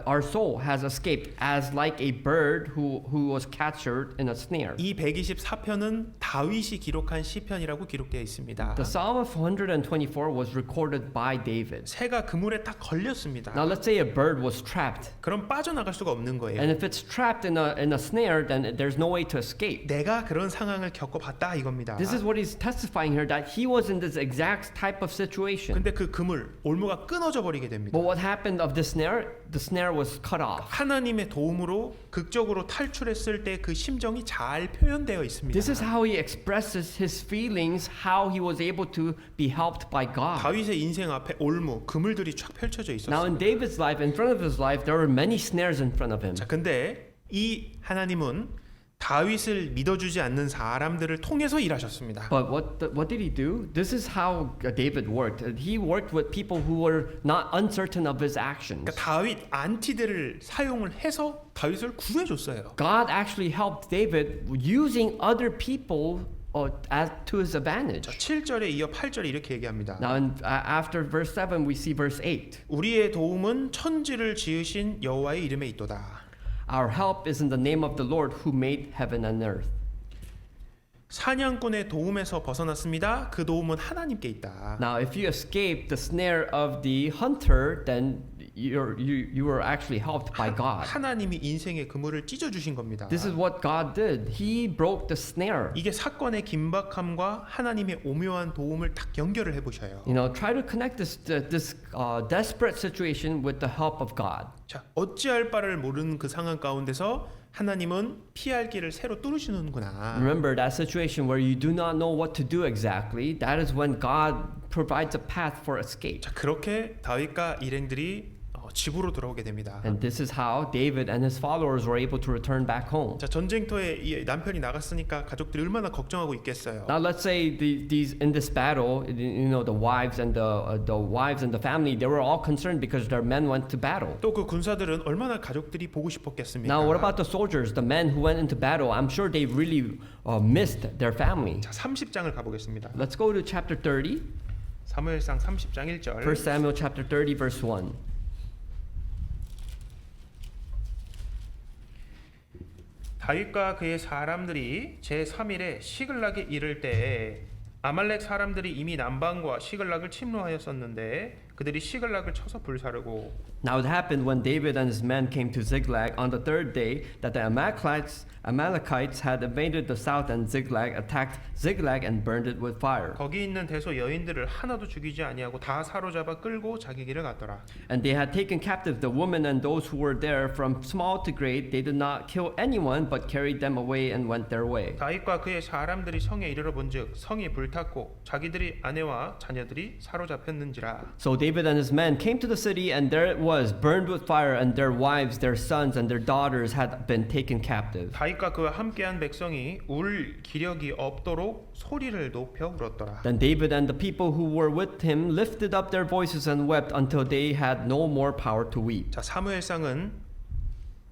our soul has escaped as like a bird who was captured in a snare. 이 124편은 다윗이 기록한 시편이라고 기록되어 있습니다. The Psalm of 124 was recorded by David. 새가 그물에 딱 걸렸습니다. Now let's say a bird was trapped. 그럼 빠져나갈 수가 없는 거예요. And if it's trapped in a snare, then there's no way to escape. 내가 그런 상황을 겪어봤다 이겁니다. This is what he's testifying here, that he was in this exact type of situation. 근데 그 그물, 올무가 끊어져 버리게 됩니다. But what happened of the snare was cut off. 하나님의 도움으로 극적으로 탈출했을 때 그 심정이 잘 표현되어 있습니다. This is how he expresses his feelings, how he was able to be helped by God. 다윗의 인생 앞에 올무, 그물들이 쫙 펼쳐져 Now in 있었습니다. David's life, in front of his life, there were many snares in front of him. 자, 근데 이 하나님은 다윗을 믿어주지 않는 사람들을 통해서 일하셨습니다. But what did he do? This is how David worked. He worked with people who were not uncertain of his actions. 그러니까 다윗 안티들을 사용을 해서 다윗을 구해줬어요. God actually helped David using other people as to his 자, advantage. 7절에 이어 8절에 이렇게 얘기합니다. Now, after verse 7, we see verse 8. 우리의 도움은 천지를 지으신 여호와의 이름에 있도다. Our help is in the name of the Lord who made heaven and earth. 사냥꾼의 도움에서 벗어났습니다. 그 도움은 하나님께 있다. Now, if you escape the snare of the hunter, then you were actually helped by God. 하나님이 인생의 그물을 찢어 주신 겁니다. This is what God did. He broke the snare. 이게 사건의 긴박함과 하나님의 오묘한 도움을 딱 연결을 해 보셔요. You know, try to connect this desperate situation with the help of God. 자, 어찌할 바를 모르는 그 상황 가운데서 하나님은 피할 길을 새로 뚫으시는구나. Remember that situation where you do not know what to do exactly. That is when God provides a path for escape. 자, 그렇게 다윗과 일행들이 집으로 돌아오게 됩니다. And this is how David and his followers were able to return back home. 자, 전쟁터에 이 남편이 나갔으니까 가족들이 얼마나 걱정하고 있겠어요. Now let's say these in this battle, you know, the wives and the family, they were all concerned because their men went to battle. 또 그 군사들은 얼마나 가족들이 보고 싶었겠습니까? Now what about the soldiers, the men who went into battle? I'm sure they really missed their family. 자, 30장을 가보겠습니다. Let's go to chapter 30. 사무엘상 30장 1절. 1 Samuel chapter 30 verse 1. 다윗과 그의 사람들이 제3일에 시글락에 이를 때에 아말렉 사람들이 이미 남방과 시글락을 침노하였었는데 그들이 시글락을 쳐서 불사르고 Now it happened when David and his men came to Ziklag on the third day that the Amalekites had invaded the south, and Ziklag attacked Ziklag and burned it with fire. 거기 있는 대소 여인들을 하나도 죽이지 아니하고 다 사로잡아 끌고 자기 길을 갔더라. And they had taken captive the women and those who were there from small to great. They did not kill anyone but carried them away and went their way. 다윗과 그의 사람들이 성에 이르러 본즉 성이 불탔고 자기들이 아내와 자녀들이 사로잡혔는지라. So David and his men came to the city, and there it was, burned with fire, and their wives, their sons, and their daughters had been taken captive. 다윗과 그와 함께한 백성이 울 기력이 없도록 소리를 높여 울었더라. Then David and the people who were with him lifted up their voices and wept until they had no more power to weep. 자, 사무엘상은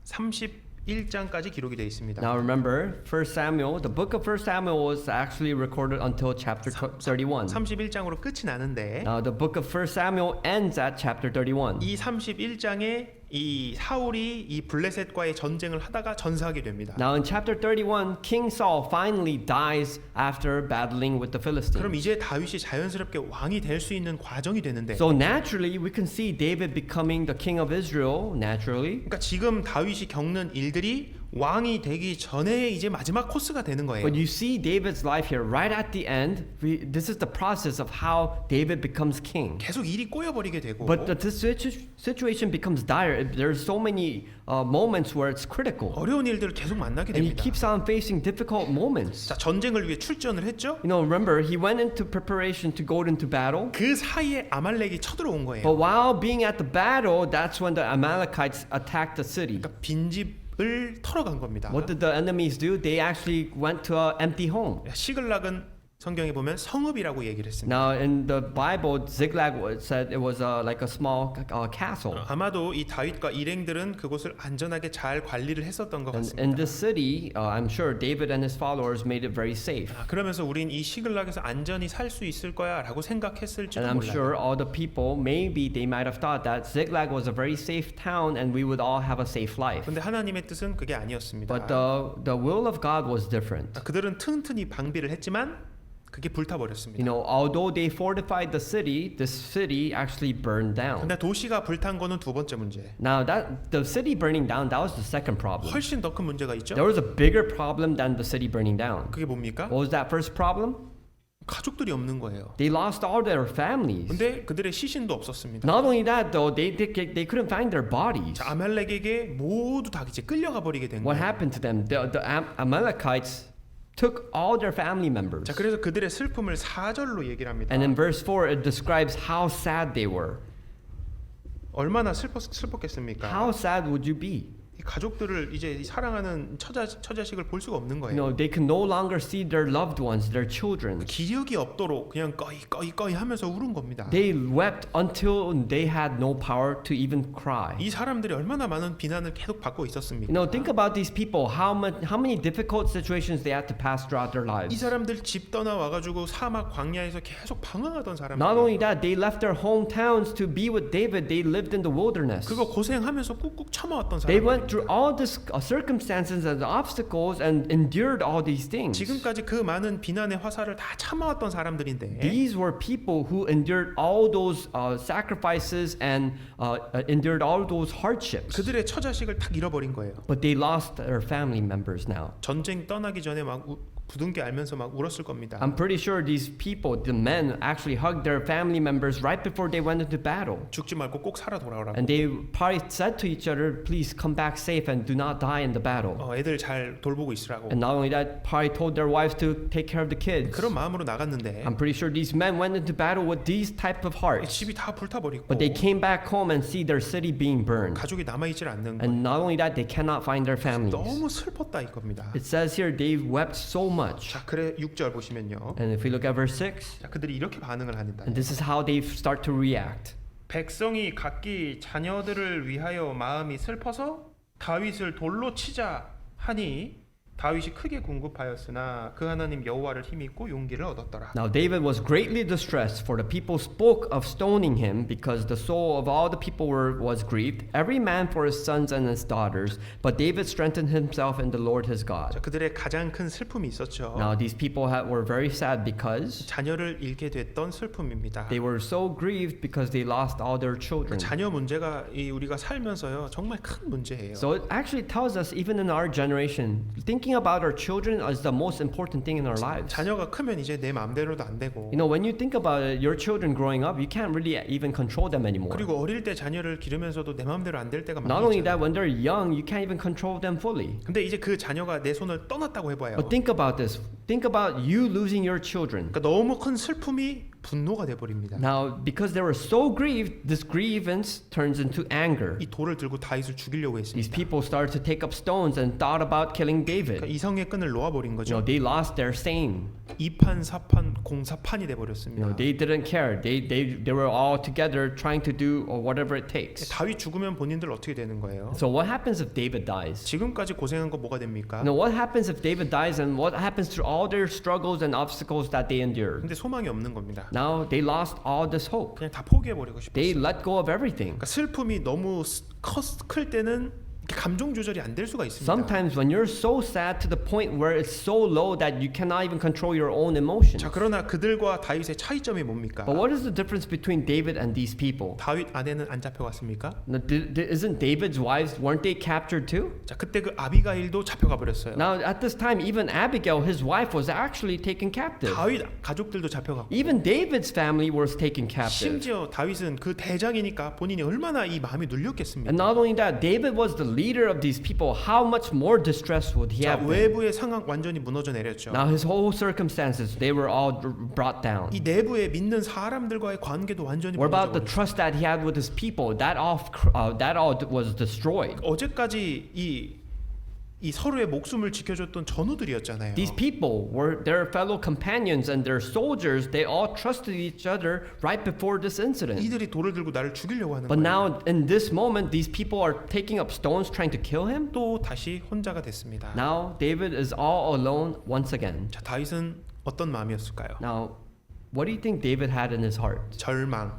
31장까지 기록이 되어 있습니다. Now remember, 1 Samuel, the book of 1 Samuel was actually recorded until chapter 31. 31장으로 끝이 나는데 Now the book of 1 Samuel ends at chapter 31. 이 31장에 이 사울이 이 블레셋과의 전쟁을 하다가 전사하게 됩니다. Now in chapter 31, King Saul finally dies after battling with the 그럼 Philistines. 이제 다윗이 자연스럽게 왕이 될 수 있는 과정이 되는데 So naturally, we can see David becoming the king of Israel, naturally. 그러니까 지금 다윗이 겪는 일들이 왕이 되기 전에 이제 마지막 코스가 되는 거예요. But you see David's life here, right at the end. This is the process of how David becomes king. 계속 일이 꼬여버리게 되고 But the situation becomes dire. There's so many moments where it's critical. 어려운 일들을 계속 만나게 And he 됩니다. keeps on facing difficult moments. 자, 전쟁을 위해 출전을 했죠. You know, remember, he went into preparation to go into battle. 그 사이에 아말렉이 쳐들어온 거예요. But while being at the battle, that's when the Amalekites attacked the city. 그러니까 빈집을 털어간 겁니다. What did the enemies do? They actually went to an empty home. 시글락은 성경에 보면 성읍이라고 얘기를 했습니다. Now, in the Bible, Ziklag said it was like a small castle. 아마도 이 다윗과 일행들은 그곳을 안전하게 잘 관리를 했었던 것 And 같습니다. in this city, I'm sure David and his followers made it very safe. 그러면서 우린 이 시글락에서 안전히 살 수 있을 거야라고 생각했을지도 And I'm 몰라요. sure all the people, maybe they might have thought that Ziklag was a very safe town and we would all have a safe life. 근데 하나님의 뜻은 그게 아니었습니다. But the will of God was different. 그들은 튼튼히 방비를 했지만 그게 불타버렸습니다. You know, although they fortified the city, this city actually burned down. 근데 도시가 불탄 거는 두 번째 문제. Now that the city burning down, that was the second problem. 훨씬 더 큰 문제가 있죠. There was a bigger problem than the city burning down. 그게 뭡니까? What was that first problem? 가족들이 없는 거예요. They lost all their families. 근데 그들의 시신도 없었습니다. Not only that, though, they couldn't find their bodies. 자, 아말렉에게 모두 다 이제 끌려가 버리게 된 What 거예요. happened to them? The Amalekites took all their family members. 자, 그래서 그들의 슬픔을 4절로 얘기를 합니다. And in verse 4, it describes how sad they were. 얼마나 슬펐겠습니까? How sad would you be? 이 가족들을 이제 사랑하는 처자식을 볼 수가 없는 You 거예요. know, they can no longer see their loved ones, their children. 기력이 없도록 그냥 꺼이 하면서 울은 겁니다. They wept until they had no power to even cry. 이 사람들이 얼마나 많은 비난을 계속 받고 있었습니까? You know, think about these people. How many difficult situations they had to pass throughout their 이 lives. 사람들 집 떠나 와가지고 사막 광야에서 계속 방황하던 사람들. Not only that, they left their hometowns to be with David. They lived in the wilderness. 그거 고생하면서 꾹꾹 참아왔던 They 사람들. went through all these circumstances and obstacles and endured all these things. 지금까지 그 많은 비난의 화살을 다 참아왔던 사람들인데 These were people who endured all those sacrifices and endured all those hardships. 그들의 처자식을 탁 잃어버린 거예요. But they lost their family members now. 전쟁 떠나기 전에 막 부둥켜 알면서 막 울었을 겁니다. I'm pretty sure these people, the men, actually hugged their family members right before they went into battle. 죽지 말고 꼭 살아 돌아오라고. And they probably said to each other, please come back safe and do not die in the battle. 애들 잘 돌보고 있으라고. And not only that, probably told their wives to take care of the kids. 그런 마음으로 나갔는데 I'm pretty sure these men went into battle with these type of hearts. 집이 다 불타버리고 But they came back home and see their city being burned. 가족이 남아있질 않는 거예요. And not only that, they cannot find their families. 너무 슬펐다 이겁니다. It says here they wept so much. 자, 그래 6절 보시면요. And if we look at verse 6, 자, 그들이 이렇게 반응을 한다. and this is how they start to react. 백성이 각기 자녀들을 위하여 마음이 슬퍼서 다윗을 돌로 치자 하니 다윗이 크게 궁급하였으나 그 하나님 여호와를 힘입고 용기를 얻었더라. Now David was greatly distressed, for the people spoke of stoning him, because the soul of all the people was grieved, every man for his sons and his daughters. But David strengthened himself in the Lord his 자, God. 그들의 가장 큰 슬픔이 있었죠. Now these people were very sad because 자녀를 잃게 됐던 슬픔입니다. they were so grieved because they lost all their children. 자녀 문제가 우리가 살면서요 정말 큰 문제예요. So it actually tells us, even in our generation, thinking about our children is the most important thing in our lives. 자녀가 크면 이제 내 마음대로도 안 되고. You know, when you think about it, your children growing up, you can't really even control them anymore. 그리고 어릴 때 자녀를 기르면서도 내 마음대로 안 될 때가 Not only 많이 that, 있잖아요. when they're young, you can't even control them fully. 근데 이제 그 자녀가 내 손을 떠났다고 해봐요. But think about this. Think about you losing your children. 그러니까 너무 큰 슬픔이 분노가 돼 버립니다. Now, because they were so grieved, this grievance turns into anger. 이 돌을 들고 다윗을 죽이려고 These 했습니다. people started to take up stones and thought about killing 그러니까 David. 이성의 끈을 놓아버린 You know, 거죠. they lost their sane. 2판, 4판, 공사판이 돼 You know, 버렸습니다. they didn't care. They were all together trying to do whatever it takes. 다윗 죽으면 본인들 어떻게 되는 거예요? So what happens if David dies? 지금까지 고생한 거 뭐가 됩니까? You know, what happens if David dies, and what happens to all their struggles and obstacles that they endured? 근데 소망이 없는 겁니다. Now they lost all this hope. 그냥 다 포기해 버리고 They 싶었어요. let go of everything. 그러니까 슬픔이 너무 클 때는 감정 조절이 안 될 수가 있습니다. Sometimes when you're so sad to the point where it's so low that you cannot even control your own emotions. 자, 그러나 그들과 다윗의 차이점이 뭡니까? But what is the difference between David and these people? 다윗 아내는 안 잡혀갔습니까? Now, isn't David's wives, weren't they captured too? 자, 그때 그 아비가일도 잡혀가 버렸어요. Now at this time, even Abigail, his wife, was actually taken captive. 다윗 가족들도 잡혀갔고 Even David's family was taken captive. 심지어 다윗은 그 대장이니까 본인이 얼마나 이 마음이 눌렸겠습니까? And not only that, David was the leader of these people. How much more distressed would he 자, have been? 외부의 상황 완전히 무너져 내렸죠. Now his whole circumstances, they were all brought down. 이 내부에 믿는 사람들과의 관계도 완전히 What about 무너져 the 버렸죠. trust that he had with his people? That all was destroyed. 어제까지 이 서로의 목숨을 지켜줬던 전우들이었잖아요. These people were their fellow companions and their soldiers. They all trusted each other right before this incident. 이들이 돌을 들고 나를 죽이려고 하는 But 거예요. now, in this moment, these people are taking up stones trying to kill him. 또 다시 혼자가 됐습니다. Now, David is all alone once again. 자, 다윗은 어떤 마음이었을까요? Now, what do you think David had in his heart? 절망,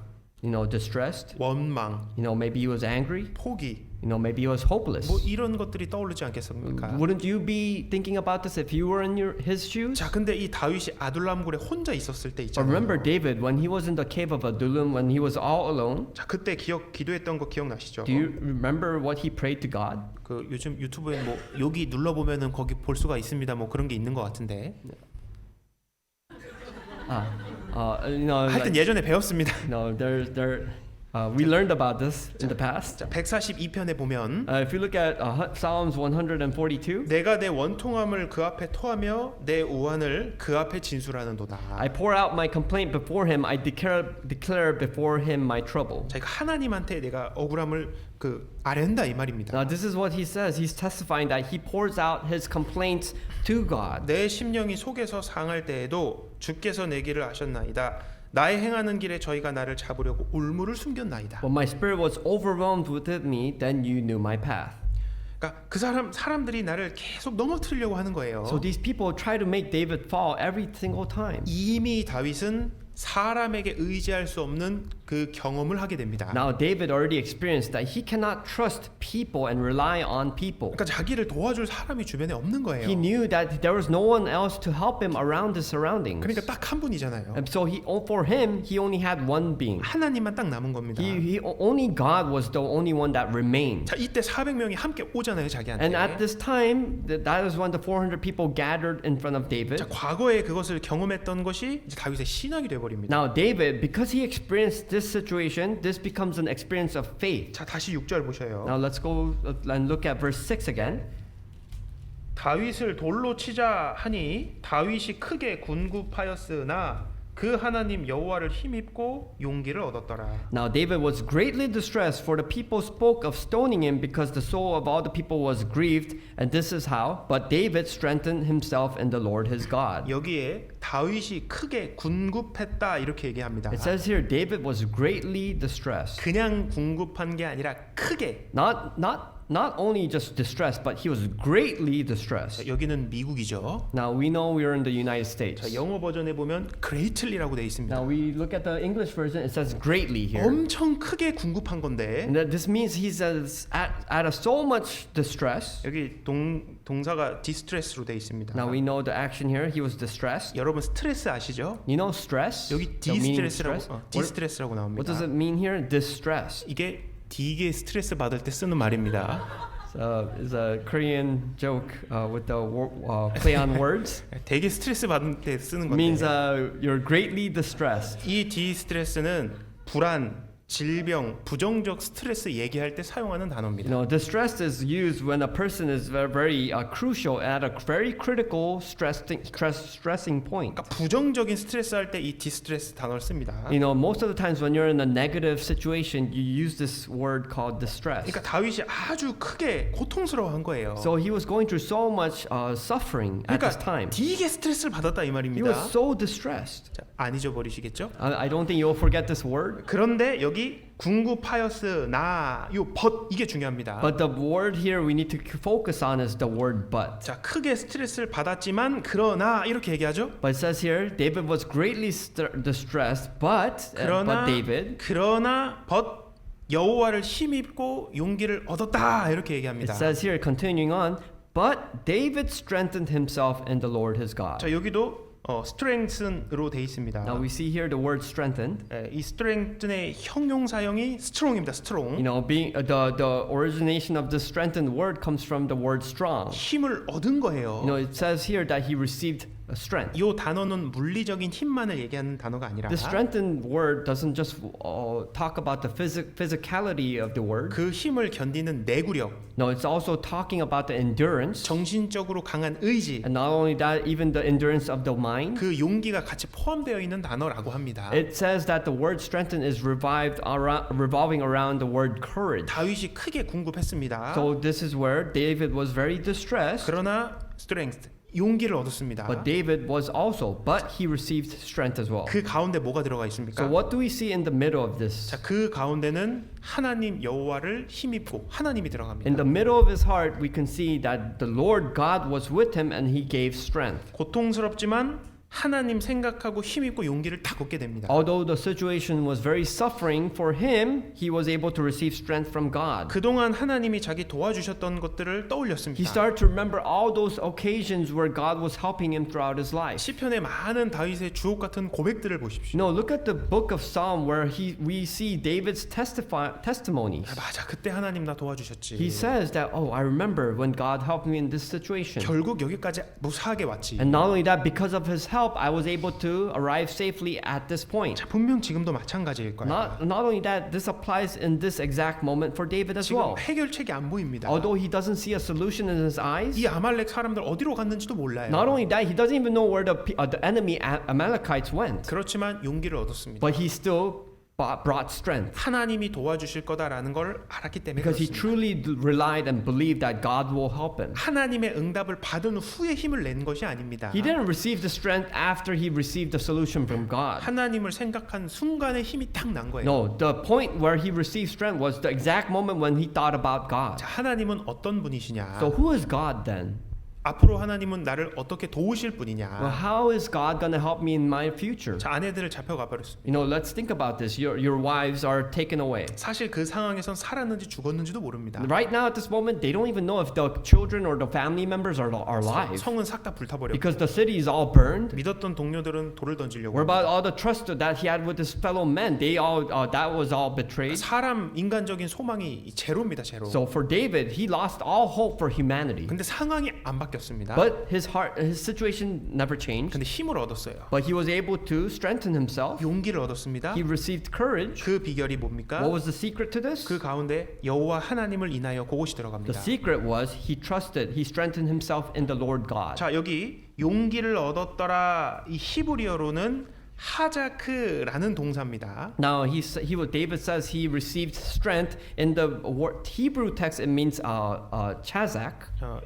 Distressed? 원망, Maybe he was angry? 포기, Maybe he was hopeless. 뭐 이런 것들이 떠오르지 않겠습니까? Wouldn't you be thinking about this if you were in his shoes? 자, 근데 이 다윗이 아둘람굴에 혼자 있었을 때 But 있잖아요. remember David, when he was in the cave of Adullam, when he was all alone, 자, 그때 기도했던 거 기억나시죠? do you remember what he prayed to God? 그 요즘 유튜브에 뭐 여기 눌러 보면은 거기 볼 수가 있습니다. 뭐 그런 게 있는 것 같은데. 하여튼 예전에 배웠습니다. We learned about this in the past. 자, 142편에 보면 If you look at Psalms 142, 내가 내 원통함을 그 앞에 토하며 내 우환을 그 앞에 진술하는도다. I pour out my complaint before him. I declare before him my trouble. 자, 하나님한테 내가 억울함을 아련다 이 말입니다. Now this is what he says. He's testifying that he pours out his complaints to God. 내 심령이 속에서 상할 때에도 주께서 내 길을 아셨나이다. 나의 행하는 길에 저희가 나를 잡으려고 울무를 숨겼나이다. When my spirit was overwhelmed within me, then you knew my path. 그러니까 그 사람들이 나를 계속 넘어뜨리려고 하는 거예요. So these people try to make David fall every single time. 이미 다윗은 사람에게 의지할 수 없는 그 경험을 하게 됩니다. Now David already experienced that he cannot trust people and rely on people. 그러니까 자기를 도와줄 사람이 주변에 없는 거예요. He knew that there was no one else to help him around his surroundings. 그러니까 딱 한 분이잖아요. And so for him, he only had one being. 하나님만 딱 남은 겁니다. Only God was the only one that remained. 자, 이때 400명이 함께 오잖아요, 자기한테. And at this time, that is when the 400 people gathered in front of David. 자, 과거에 그것을 경험했던 것이 이제 다윗의 신학이 돼 버립니다. Now David, because he experienced this situation, this becomes an experience of faith. 자, 다시 6절 보셔요. Now let's go and look at verse 6 again. 다윗을 돌로 치자 하니 다윗이 크게 군굽하였으나 그 하나님 여호와를 힘입고 용기를 얻었더라. Now David was greatly distressed, for the people spoke of stoning him because the soul of all the people was grieved, and this is how. But David strengthened himself in the Lord his God. 여기에 다윗이 크게 군굽했다 이렇게 얘기합니다. It says here David was greatly distressed. 그냥 군굽한 게 아니라 크게. Not only just distressed, but he was greatly distressed. 자, 여기는 미국이죠. Now we know we are in the United States. 자, 영어 버전에 보면 greatly라고 돼 있습니다. Now we look at the English version. It says greatly here. 엄청 크게 군굽한 건데 And that this means he's at so much distress. 여기 동사가 distress로 돼 있습니다. Now we know the action here. He was distressed. 여러분 스트레스 아시죠? You know stress. 여기 The meaning of 디스트레스라고 stress? 디스트레스라고 나옵니다. What does it mean here? Distress. 이게 되게 스트레스 받을 때 쓰는 말입니다. It's a Korean joke with the play on words. 되게 스트레스 받을 때 쓰는 건데. Means you're greatly distressed. 이 디스트레스는 불안, 질병, 부정적 스트레스 얘기할 때 사용하는 단어입니다. Distress is used when a person is very crucial at a very critical stressing point. 그러니까 부정적인 스트레스 할 때 이 디스트레스 단어를 씁니다. Most of the times when you're in a negative situation, you use this word called distress. 그러니까 다윗이 아주 크게 고통스러워한 거예요. So he was going through so much suffering at this time. 그러니까 되게 스트레스를 받았다 이 He 말입니다. was so distressed. 자, 안 잊어버리시겠죠? I don't think you'll forget this word. 그런데 여기 궁굽하였으나 요 but 이게 중요합니다. But the word here we need to focus on is the word but. 자, 크게 스트레스를 받았지만 그러나 이렇게 얘기하죠. But it says here David was greatly distressed, but 그러나 David. 그러나 but 여호와를 힘입고 용기를 얻었다 이렇게 It 얘기합니다. says here, continuing on, but David strengthened himself in the Lord his God. 자 여기도 strengthen으로 돼 있습니다. Now we see here the word strengthened. 이 strengthen의 형용 사용이 strong입니다. strong. You know, being the origination of the strengthened word comes from the word strong. 힘을 얻은 거예요. You know, it says here that he received strength. 이 단어는 물리적인 힘만을 얘기하는 단어가 아니라 The strengthened word doesn't just talk about the physicality of the word. 그 힘을 견디는 내구력, No, it's also talking about the endurance. 정신적으로 강한 의지, And not only that, even the endurance of the mind. 그 용기가 같이 포함되어 있는 단어라고 합니다. It says that the word strengthen is revolving around the word courage. 다윗이 크게 궁급했습니다. So this is where David was very distressed. 그러나 strength, 용기를 얻었습니다. But David was also, but he received strength as well. 그 가운데 뭐가 들어가 So 있습니까? what do we see in the middle of this? 자, 그 가운데는 하나님 여호와를 힘입고 하나님이 들어갑니다. In the middle of his heart, we can see that the Lord God was with him and he gave strength. 고통스럽지만 하나님 생각하고 힘입고 용기를 다 얻게 됩니다. Although the situation was very suffering for him, he was able to receive strength from God. 그동안 하나님이 자기 도와주셨던 것들을 He 떠올렸습니다. started to remember all those occasions where God was helping him throughout his life. 시편의 많은 다윗의 주옥 같은 고백들을 보십시오. No, look at the book of Psalm where we see David's testimonies. 맞아, 그때 하나님 나 도와주셨지. He says that, oh, I remember when God helped me in this situation. 결국 여기까지 무사하게 왔지. And not only that, because of his help, I was able to arrive safely at this point. 자, 분명 지금도 마찬가지일 거야. Not only that, this applies in this exact moment for David as 지금 well. 해결책이 안 보입니다. Although he doesn't see a solution in his eyes, 이 아말렉 사람들 어디로 갔는지도 몰라요. not only that, he doesn't even know where the enemy Amalekites went. 그렇지만 용기를 얻었습니다. But he still brought strength 하나님이 도와주실 거다라는 걸 알았기 때문에 because he 그렇습니다. truly relied and believed that God will help him. 하나님의 응답을 받은 후에 힘을 낸 것이 아닙니다. He didn't receive the strength after he received the solution from God. 하나님을 생각한 순간에 힘이 딱 난 거예요. No, the point where he received strength was the exact moment when he thought about God. 자, 하나님은 어떤 분이시냐? So who is God then? 앞으로 하나님은 나를 어떻게 도우실 Well, 분이냐? how is God going to help me in my future? 자, 아내들을 잡혀가 버렸습니다. You know, let's think about this. Your wives are taken away. 사실 그 상황에선 살았는지 죽었는지도 모릅니다. Right now at this moment, they don't even know if the children or the family members are alive 성은 싹 다 불타버렸고 because the city is all burned. 믿었던 동료들은 돌을 던지려고 What 합니다. about all the trust that he had with his fellow men? They all that was all betrayed. 사람 인간적인 소망이 제로입니다. 제로. So for David, he lost all hope for humanity. 근데 상황이 안 바뀌었습니다. But his situation never changed. 근데 힘을 얻었어요. But he was able to strengthen himself. 용기를 얻었습니다. He received courage. 그 비결이 뭡니까? What was the secret to this? 그 가운데 여호와 하나님을 인하여 그곳이 The 들어갑니다. secret was he strengthened himself in the Lord God. 자, 여기 용기를 얻었더라. 이 히브리어로는 하자크라는 동사입니다. Now David says he received strength in the Hebrew text. It means chazak.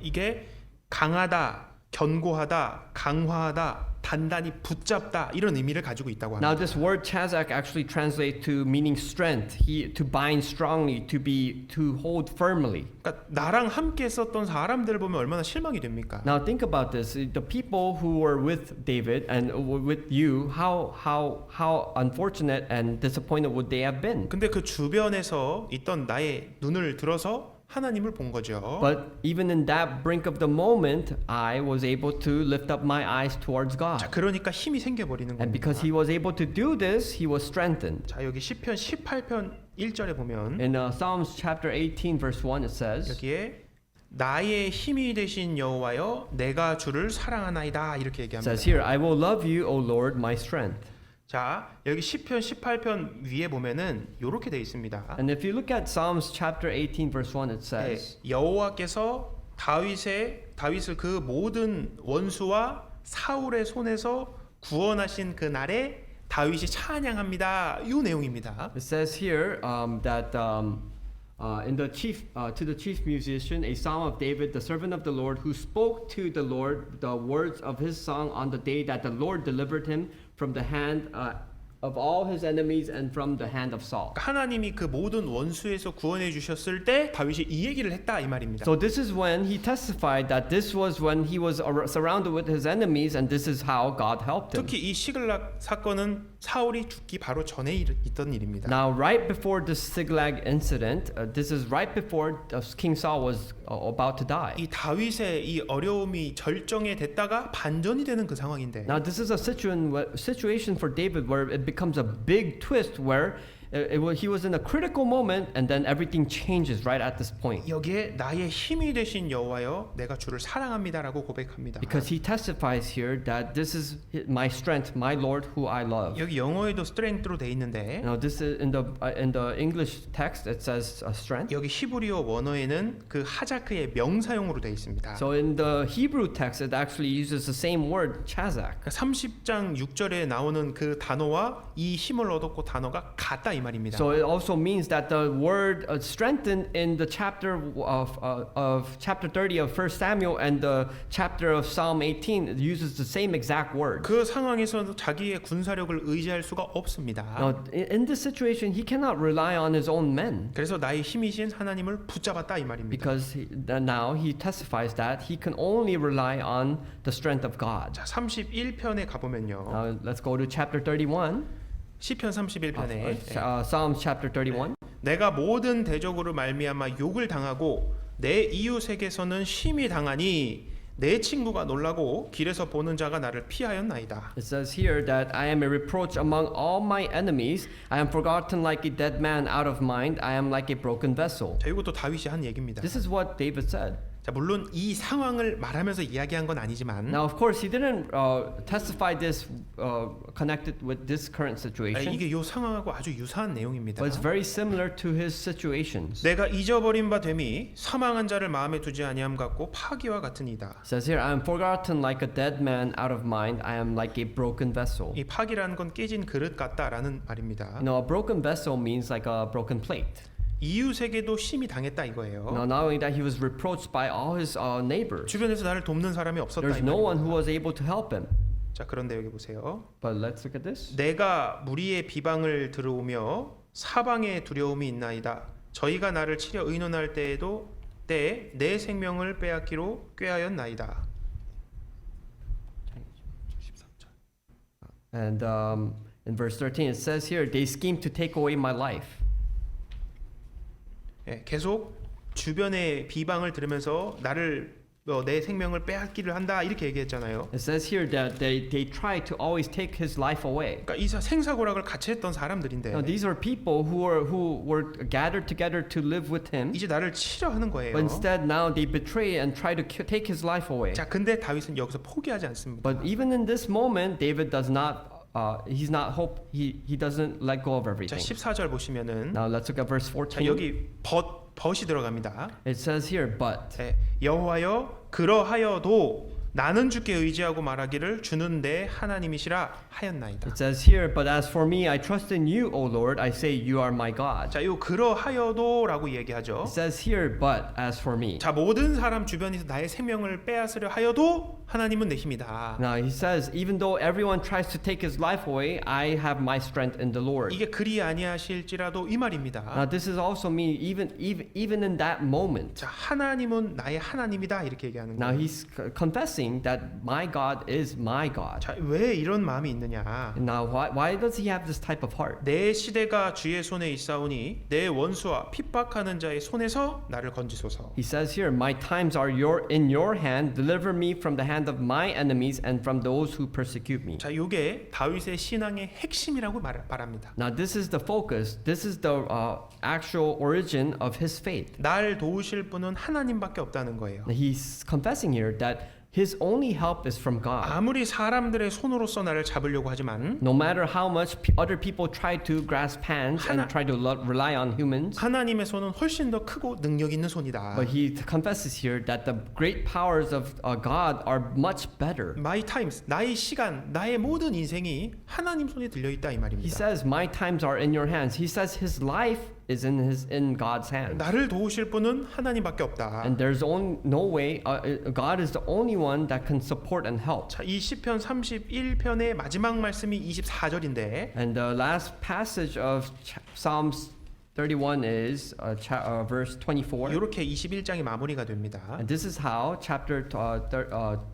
이게 강하다, 견고하다, 강화하다, 단단히 붙잡다 이런 의미를 가지고 있다고 Now 합니다. this word chazak actually translates to meaning strength. To bind strongly, to hold firmly. 그러니까 나랑 함께 썼던 사람들을 보면 얼마나 실망이 됩니까? Now think about this. The people who were with David and with you, how unfortunate and disappointed would they have been? 근데 그 주변에서 있던 나의 눈을 들어서 하나님을 본 거죠. But even in that brink of the moment, I was able to lift up my eyes towards 자, God. 그러니까 힘이 생겨버리는 And because 겁니다. he was able to do this, he was strengthened. 자, 여기 시편 18편 1절에 보면 In Psalms chapter 18 verse 1 it says, 여기에 나의 힘이 되신 여호와여 내가 주를 사랑하나이다 이렇게 it 얘기합니다. says here, I will love you, O Lord, my strength. 자, 여기 시편 18편 위에 보면은 이렇게 돼 있습니다. And if you look at Psalms chapter 18 verse 1 it says, 여호와께서 다윗을 그 모든 원수와 사울의 손에서 구원하신 그 날에 다윗이 찬양합니다. 이 내용입니다. it says here that in the to the chief musician, a psalm of David, the servant of the Lord, who spoke to the Lord the words of his song on the day that the Lord delivered him from the hand of all his enemies and from the hand of Saul. 하나님이 그 모든 원수에서 구원해 주셨을 때 다윗이 이 얘기를 했다 이 말입니다. So this is when he testified that this was when he was surrounded with his enemies and this is how God helped him. 특히 이 시글락 사건은 사울이 죽기 바로 전에 있던 일입니다. Now, right before this Ziklag incident, this is right before King Saul was about to die. 이 다윗의 이 어려움이 절정에 됐다가 반전이 되는 그 상황인데 Now, this is a situation for David where it becomes a big twist where he was in a critical moment and then everything changes right at this point. 여기에 나의 힘이 되신 여호와여 내가 주를 사랑합니다라고 고백합니다. Because he testifies here that this is my strength, my Lord who I love. 여기 영어에도 strength로 돼 있는데 Now, this is in the English text it says strength. 여기 히브리어 원어에는 그 하자크의 명사용으로 돼 있습니다. So in the Hebrew text it actually uses the same word chazak. 30장 6절에 나오는 그 단어와 이 힘을 얻었고 단어가 같다 이 말입니다. So it also means that the word strengthened in the chapter of chapter 30 of 1 Samuel and the chapter of Psalm 18 uses the same exact word. 그 상황에서 자기의 군사력을 의지할 수가 없습니다. Now, in this situation, he cannot rely on his own men 그래서 나의 힘이신 하나님을 붙잡았다 이 말입니다. because now he testifies that he can only rely on the strength of God. 자, 31편에 가보면요. Now, let's go to chapter 31, 시편 31편에 Psalms chapter 31. 내가 모든 대적으로 말미암아 욕을 당하고 내 이웃에게서는 심히 당하니 내 친구가 놀라고 길에서 보는 자가 나를 피하였나이다. It says here that I am a reproach among all my enemies. I am forgotten like a dead man out of mind. I am like a broken vessel. 자, 이것도 다윗이 한 얘기입니다. This is what David said. 자, 물론 이 상황을 말하면서 이야기한 건 아니지만 Now, of course, he didn't testify this connected with this current situation, 이게 이 상황하고 아주 유사한 내용입니다. but it's very similar to his situations. 내가 잊어버린 바 됨이 사망한 자를 마음에 두지 아니함 같고 파기와 같으니이다. It says here, I am forgotten like a dead man out of mind. I am like a broken vessel. 이 파기라는 건 깨진 그릇 같다라는 말입니다. You know, a broken vessel means like a broken plate. 이웃에게도 심히 당했다 이거예요. Now, not only that, he was reproached by all his neighbors. 주변에서 나를 돕는 사람이 없었다 There's 이 no one 말입니다. who was able to help him. 자, 그런데 여기 보세요. But let's look at this. 내가 무리의 비방을 들어오며 사방에 두려움이 있나이다. 저희가 나를 치려 의논할 때에도 때에 내 생명을 빼앗기로 꾀하였나이다. 13절. And in verse 13, it says here, they scheme to take away my life. 예, 계속 주변의 비방을 들으면서 나를 내 생명을 빼앗기를 한다 이렇게 얘기했잖아요. It says here that they try to always take his life away. 그러니까 이 생사고락을 같이 했던 사람들인데 Now, these are people who were gathered together to live with him, 이제 나를 치려 하는 거예요. but instead now they betray and try to take his life away. 자, 근데 다윗은 여기서 포기하지 않습니다. But even in this moment, David does not. He's not hope. He doesn't let go of 자, everything. 14절 보시면은 Now let's look at verse 자, 14. 여기 벗이 들어갑니다. It says here, but. 예, 여호와여 그러하여도 나는 주께 의지하고 말하기를 주는 내 하나님이시라 하였나이다. It says here, but as for me, I trust in you, O Lord. I say, you are my God. 자, 요 그러하여도라고 얘기하죠. It says here, but as for me. 자, 모든 사람 주변에서 나의 생명을 빼앗으려 하여도 하나님은 내 힘이다. Now he says, even though everyone tries to take his life away, I have my strength in the Lord. 이게 그리 아니하실지라도 이 말입니다. Now this is also me, even in that moment. 자, 하나님은 나의 하나님이다 이렇게 얘기하는 Now 거예요. he's confessing that my God is my God. 자, 왜 이런 마음이 있느냐? Now why does he have this type of heart? 내 시대가 주의 손에 있사오니 내 원수와 핍박하는 자의 손에서 나를 건지소서. He says here, my times are in your hand. Deliver me from the hand of my enemies and from those who persecute me. 자, 이게 다윗의 신앙의 핵심이라고 말합니다. Now this is the focus. This is the actual origin of his faith. 날 도우실 분은 하나님밖에 없다는 거예요. He's confessing here that his only help is from God. 아무리 사람들의 손으로서 나를 잡으려고 하지만 No matter how much other people try to grasp hands and try to rely on humans, 하나님의 손은 훨씬 더 크고 능력 있는 손이다. but he confesses here that the great powers of God are much better. My times, 나의 시간, 나의 모든 인생이 하나님 손에 들려 있다 이 He 말입니다. says, "My times are in your hands." He says his life is in God's hands. 나를 도우실 분은 하나님밖에 없다. And there's no way. God is the only one that can support and help. 자, 이 시편 31편의 마지막 말씀이 24절인데 And the last passage of Psalms 31 is verse 24. 이렇게 21장이 마무리가 됩니다. And this is how chapter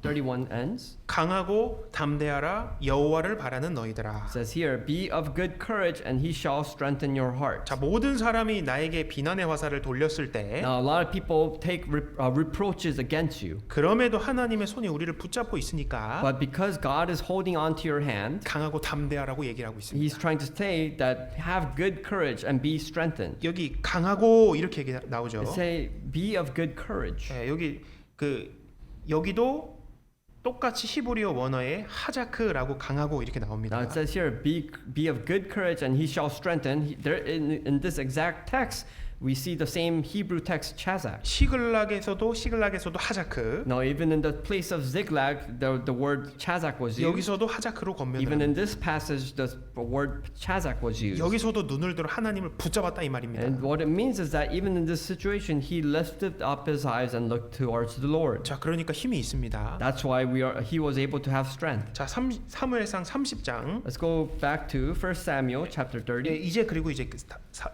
31 ends. 강하고 담대하라 여호와를 바라는 너희들아. It says here, be of good courage and he shall strengthen your heart. 자, 모든 사람이 나에게 비난의 화살을 돌렸을 때 Now a lot of people take reproaches against you. 그럼에도 하나님의 손이 우리를 붙잡고 있으니까 But because God is holding on to your hand, 강하고 담대하라고 얘기를 하고 있습니다. He's trying to say that have good courage and be strengthened. 여기 강하고 이렇게 얘기 나오죠. It say be of good courage. 예, 여기도 똑같이 히브리어 원어에 하자크라고 강하고 이렇게 Now 나옵니다. it says here be of good courage and he shall strengthen. There in this exact text we see the same Hebrew text chazak. 시글락에서도 하자크. Now even in the place of Ziklag the word chazak was used. 여기서도 하자크로 Even 권면을. in this passage the word chazak was used. 여기서도 눈을 들어 하나님을 붙잡았다 이 말입니다. And what it means is that even in this situation, he lifted up his eyes and looked towards the Lord. 자, 그러니까 힘이 있습니다. That's why he was able to have strength. 자, 사무엘상 30장. Let's go back to 1 Samuel chapter 30. 예, 이제 그리고 이제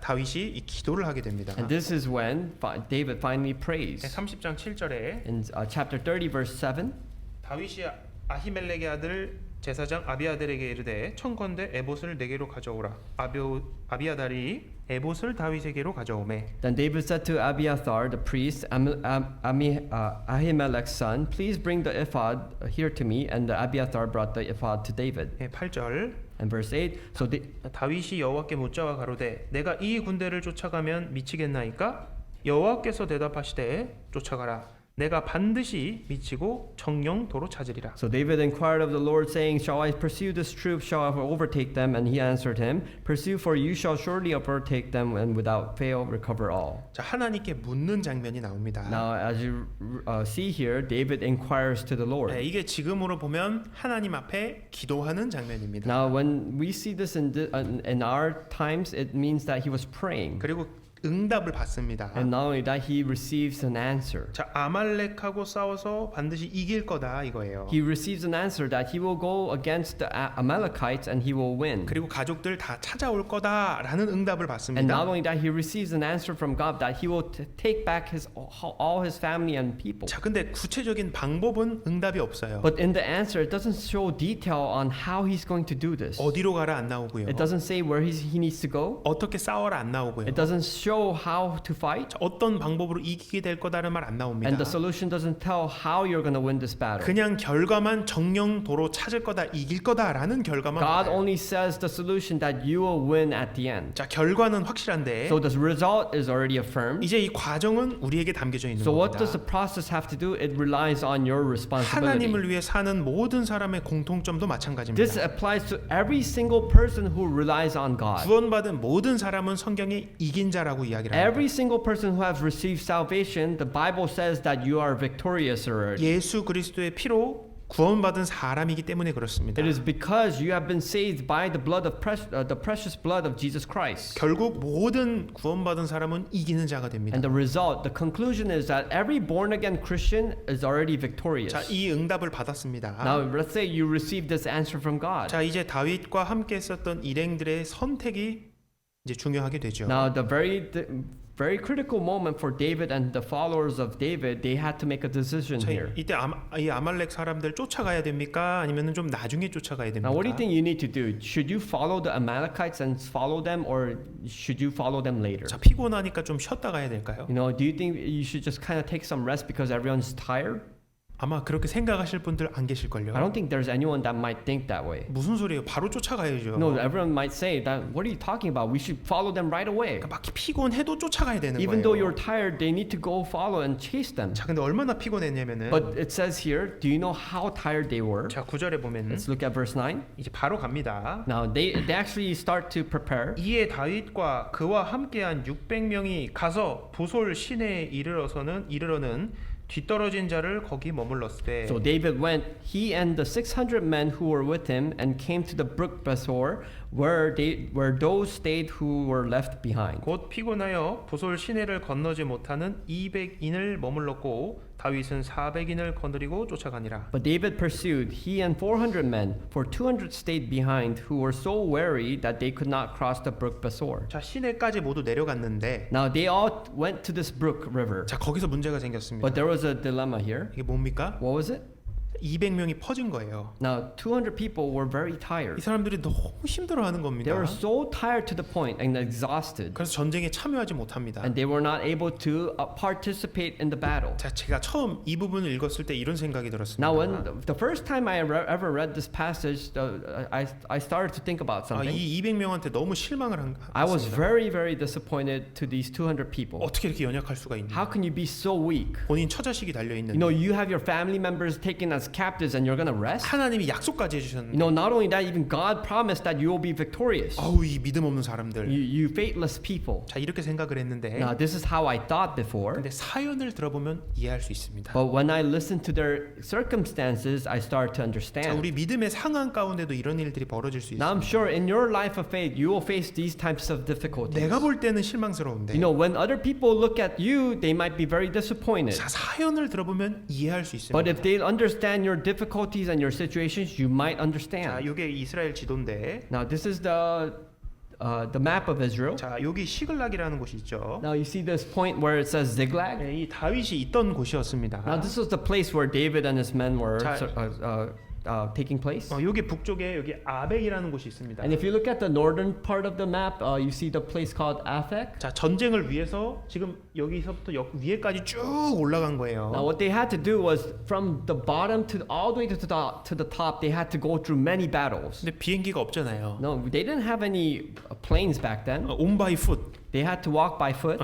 다윗이 이 기도를 하게 됩니다. And this is when David finally prays. 30장 7절에 In chapter 30 verse 7, 다윗이 아히멜렉의 아들 제사장 아비아달에게 이르되 청컨대 에봇을 내게로 가져오라. 아비아달이 에봇을 다윗에게로 가져오매. then David said to Abiathar the priest, Ahimelech's son, please bring the ephod here to me. And Abiathar brought the ephod to David. 예, 8절 And verse 8, so 다윗이 여호와께 묻자와 가로되 내가 이 군대를 쫓아가면 미치겠나이까? 여호와께서 대답하시되 쫓아가라. 내가 반드시 미치고 정령도로 찾으리라. So David inquired of the Lord, saying, Shall I pursue this troop? Shall I overtake them? And he answered him, Pursue, for you shall surely overtake them, and without fail recover all. 자, 하나님께 묻는 장면이 나옵니다. Now, as you see here, David inquires to the Lord. 네, 이게 지금으로 보면 하나님 앞에 기도하는 장면입니다. Now, when we see this in our times, it means that he was praying. 그리고 응답을 받습니다. And not only that, he receives an answer. 자, 아말렉하고 싸워서 반드시 이길 거다 이거예요. He receives an answer that he will go against the Amalekites and he will win. 그리고 가족들 다 찾아올 거다라는 응답을 And 받습니다. not only that, he receives an answer from God that he will take back all his family and people. 자, 근데 구체적인 방법은 응답이 없어요. But in the answer, it doesn't show detail on how he's going to do this. 어디로 가라 안 나오고요. It doesn't say where he needs to go. 어떻게 싸워라 안 나오고요. It doesn't show how to fight. 자, 어떤 방법으로 이기게 될 거다라는 말 안 나옵니다. And the solution doesn't tell how you're going to win this battle. 그냥 결과만 정령도로 찾을 거다, 이길 거다라는 결과만 God 받아요. only says the solution that you will win at the end. 자, 결과는 확실한데 So the result is already affirmed. 이제 이 과정은 우리에게 담겨져 있는 So what 겁니다. does the process have to do? It relies on your responsibility. 하나님을 위해 사는 모든 사람의 공통점도 마찬가지입니다. This applies to every single person who relies on God. 구원받은 모든 사람은 성경에 이긴 자라고 이야기를 합니다. Every single person who has received salvation, the Bible says that you are victorious already. 예수 그리스도의 피로 구원받은 사람이기 때문에 그렇습니다. It is because you have been saved by the blood of the precious blood of Jesus Christ. 결국 모든 구원받은 사람은 이기는 자가 됩니다. And the result, the conclusion is that every born again Christian is already victorious. 자, 이 응답을 받았습니다. Now, let's say you received this answer from God. 자, 이제 다윗과 함께 했었던 일행들의 선택이 이제 중요하게 되죠. Now, the very critical moment for David and the followers of David, they had to make a decision 자, here. 이때 이 아말렉 사람들 쫓아가야 됩니까? 아니면 좀 나중에 쫓아가야 됩니까? Now, what do you think you need to do? Should you follow the Amalekites and follow them, or should you follow them later? 자, 피곤하니까 좀 쉬었다 가야 될까요? You know, do you think you should just kind of take some rest because everyone's tired? 아마 그렇게 생각하실 분들 안 계실걸요. I don't think there's anyone that might think that way. 무슨 소리예요? 바로 쫓아가야죠. No, everyone might say that. What are you talking about? We should follow them right away. 그러니까 막 피곤해도 쫓아가야 되는 Even though 거예요. you're tired, they need to go follow and chase them. 자, 근데 얼마나 피곤했냐면은 But it says here, do you know how tired they were? 자, 9절에 보면 Let's look at verse 9. 이제 바로 갑니다. Now they actually start to prepare. 이에 다윗과 그와 함께한 600명이 가서 보솔 시내에 이르러는 뒤떨어진 자를 거기 머물렀으되 So David went, he and the 600 men who were with him, and came to the brook Besor, where those stayed who were left behind. 곧 피곤하여 보솔 시내를 건너지 못하는 200인을 머물렀고 다윗은 400인을 거느리고 쫓아가니라. But David pursued, he and 400 men, for 200 stayed behind, who were so weary that they could not cross the brook Besor. 자, 시내까지 모두 내려갔는데 Now they all went to this brook river. 자, 거기서 문제가 생겼습니다. But there was a dilemma here. 이게 뭡니까? What was it? 200명이 퍼진 거예요. Now 200 people were very 이 tired. 사람들이 너무 힘들어하는 겁니다. They were so tired to the point and exhausted, 그래서 전쟁에 참여하지 못합니다. and they were not able to participate in the battle. 자, 제가 처음 이 부분을 읽었을 때 이런 생각이 들었습니다. Now, when the first time I ever read this passage, I started to think about 아, something. 이 200명한테 너무 실망을 I was 했습니다. very disappointed to these 200 people. 어떻게 이렇게 연약할 수가 있냐? How can you be so weak? 본인 처자식이 달려 있는데 You know, you have your family members taken as captives, and you're gonna rest. 하나님이 약속까지 You 해주셨는데 know, not only that, even God promised that you will be victorious. 아우 이 믿음 없는 사람들. You faithless people. 자, 이렇게 생각을 했는데 Now, this is how I thought before. 근데 사연을 들어보면 이해할 수 있습니다. But when I listened to their circumstances, I started to 자, understand. 우리 믿음의 상황 가운데도 이런 일들이 벌어질 수 Now 있습니다. I'm sure in your life of faith, you will face these types of difficulties. 내가 볼 때는 실망스러운데 You know, when other people look at you, they might be very disappointed. 자, 사연을 들어보면 이해할 수 But 있습니다. if they understand your difficulties and your situations, you might 자, understand. 이게 이스라엘 지도인데 Now, this is the map of Israel. 자, 여기 시글락이라는 곳이 있죠. Now, you see this point where it says Ziklag? 네, 이 다윗이 있던 곳이었습니다. Now, this was the place where David and his men were 자, taking place. 여기 북쪽에 여기 아벡이라는 곳이 있습니다. And if you look at the northern part of the map, you see the place called Aphek. 자, 전쟁을 위해서 지금 여기서부터 위에까지 쭉 올라간 거예요. Now, what they had to do was from the bottom to all the way to the top, they had to go through many battles. 근데 비행기가 없잖아요. No, they didn't have any planes back then. On by foot. They had to walk by foot.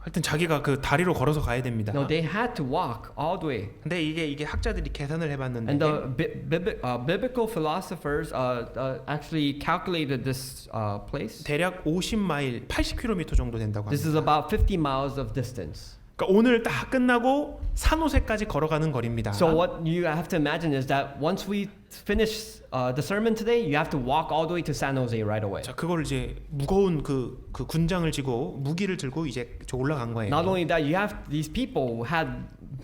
하여튼 자기가 그 다리로 걸어서 가야 됩니다. No, they had to walk all the way. 근데 이게 학자들이 계산을 해봤는데 And the biblical philosophers actually calculated this place. 대략 50마일, 80km 정도 된다고 This 합니다. is about 50 miles of distance. 그러니까 오늘 다 끝나고 산호세까지 걸어가는 거리입니다. So what you have to imagine is that once we finish the sermon today, you have to walk all the way to San Jose right away. 자, 그걸 이제 무거운 그 군장을 지고 무기를 들고 이제 저 올라간 거예요. Not only that, you have these people had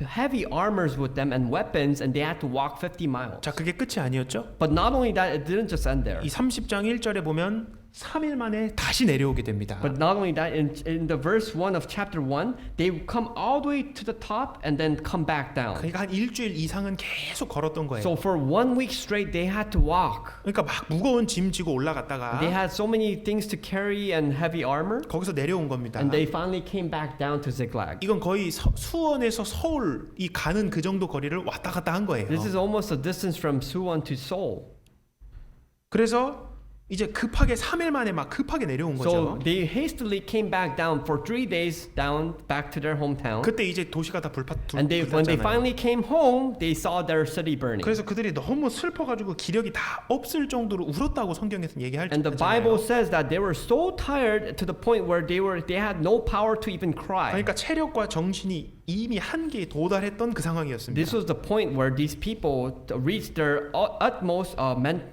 heavy armors with them and weapons, and they had to walk 50 miles. 자, 그게 끝이 아니었죠? But not only that, it didn't just end there. 이 30장 1절에 보면 3일 만에 다시 내려오게 됩니다. But not only that, in the verse 1 of chapter 1, they come all the way to the top and then come back down. 그러니까 한 일주일 이상은 계속 걸었던 거예요. So for 1 week straight, they had to walk. 그러니까 막 무거운 짐 지고 올라갔다가 They had so many things to carry and heavy armor, 거기서 내려온 겁니다. and they finally came back down to Ziklag. 이건 거의 수원에서 서울이 가는 그 정도 거리를 왔다 갔다 한 거예요. This is almost a distance from Suwon to Seoul. 그래서 이제 급하게 3일 만에 막 급하게 내려온 So 거죠. they hastily came back down for 3 days down back to their hometown. 그때 이제 도시가 다 And when they 불탔잖아요. finally came home, they saw their city burning. 그래서 그들이 너무 슬퍼가지고 기력이 다 없을 정도로 울었다고 성경에서 얘기할 And the Bible 잖아요. says that they were so tired to the point where they had no power to even cry. 그러니까 체력과 정신이 이미 한계에 도달했던 그 상황이었습니다. This was the point where these people reached their utmost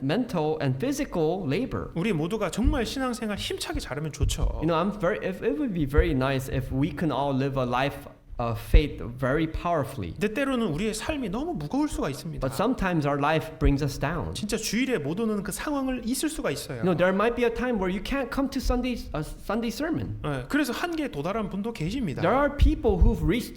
mental and physical labor. 우리 모두가 정말 신앙생활 힘차게 잘하면 좋죠. You know, it would be very nice if we can all live a life of faith very powerfully. 근데 때로는 우리의 삶이 너무 무거울 수가 있습니다. But sometimes our life brings us down. 진짜 주일에 못 오는 그 상황을 있을 수가 있어요. You know, there might be a time where you can't come to Sunday sermon. 네, 그래서 한계에 도달한 분도 계십니다. There are people who've reached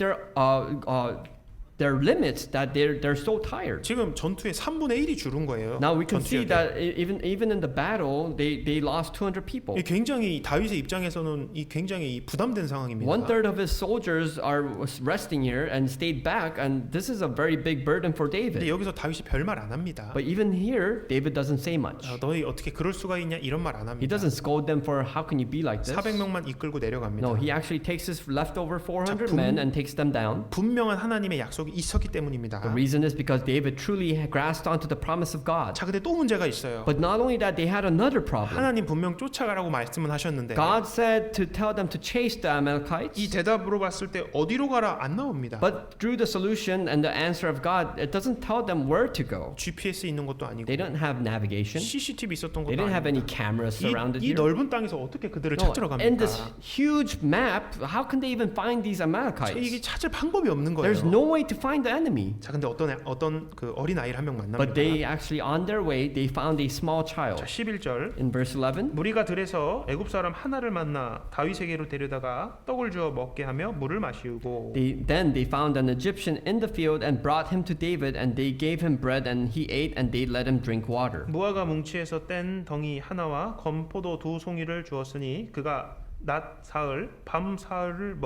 their limits that they're so tired. 지금 전투의 3분의 1이 줄은 거예요. Now we can see 전투력에. that even in the battle, they lost 200 people. 이 굉장히 다윗의 입장에서는 이 굉장히 부담된 상황입니다. 1/3 of his soldiers was resting here and stayed back, and this is a very big burden for 근데 David. 여기서 다윗이 별말 안 합니다. But even here, David doesn't say much. 너희 어떻게 그럴 수가 있냐 이런 말 안 He 합니다. doesn't scold them for how can you be like this. 400명만 이끌고 내려갑니다. No, he actually takes his leftover 400 분- men and takes them down. 분명한 하나님의 약속이 있었기 때문입니다. The reason is because David truly had grasped onto the promise of God. 자, 근데 또 문제가 있어요. But not only that, they had another problem. 하나님 분명 쫓아가라고 말씀은 하셨는데 God said to tell them to chase the 이 Amalekites. 대답으로 봤을 때 어디로 가라 안 나옵니다. But through the solution and the answer of God, it doesn't tell them where to go. GPS 있는 것도 아니고 They don't have navigation. CCTV 있었던 They 것도 didn't have any 아니고 cameras surrounded 이 here. 넓은 땅에서 어떻게 그들을 No, 찾으러 in this 갑니까? huge map, how can they even find these 이게 Amalekites? 찾을 방법이 없는 There's 거예요. no way to find the enemy. 자, 근데 어떤 그 어린 아이를 한 명 But 만납니다. they actually, on their way, they found a small 자, child. 11절 In verse 11, 무리가 들에서 애굽 사람 하나를 만나 다윗에게로 데려다가 떡을 주어 먹게 하며 물을 마시우고 then they found an Egyptian in the field and brought him to David, and they gave him bread, and he ate, and they let him drink water. 무화과 뭉치에서 뗀 덩이 하나와 건포도 2송이를 주었으니 그가 낮 사흘 밤 사흘을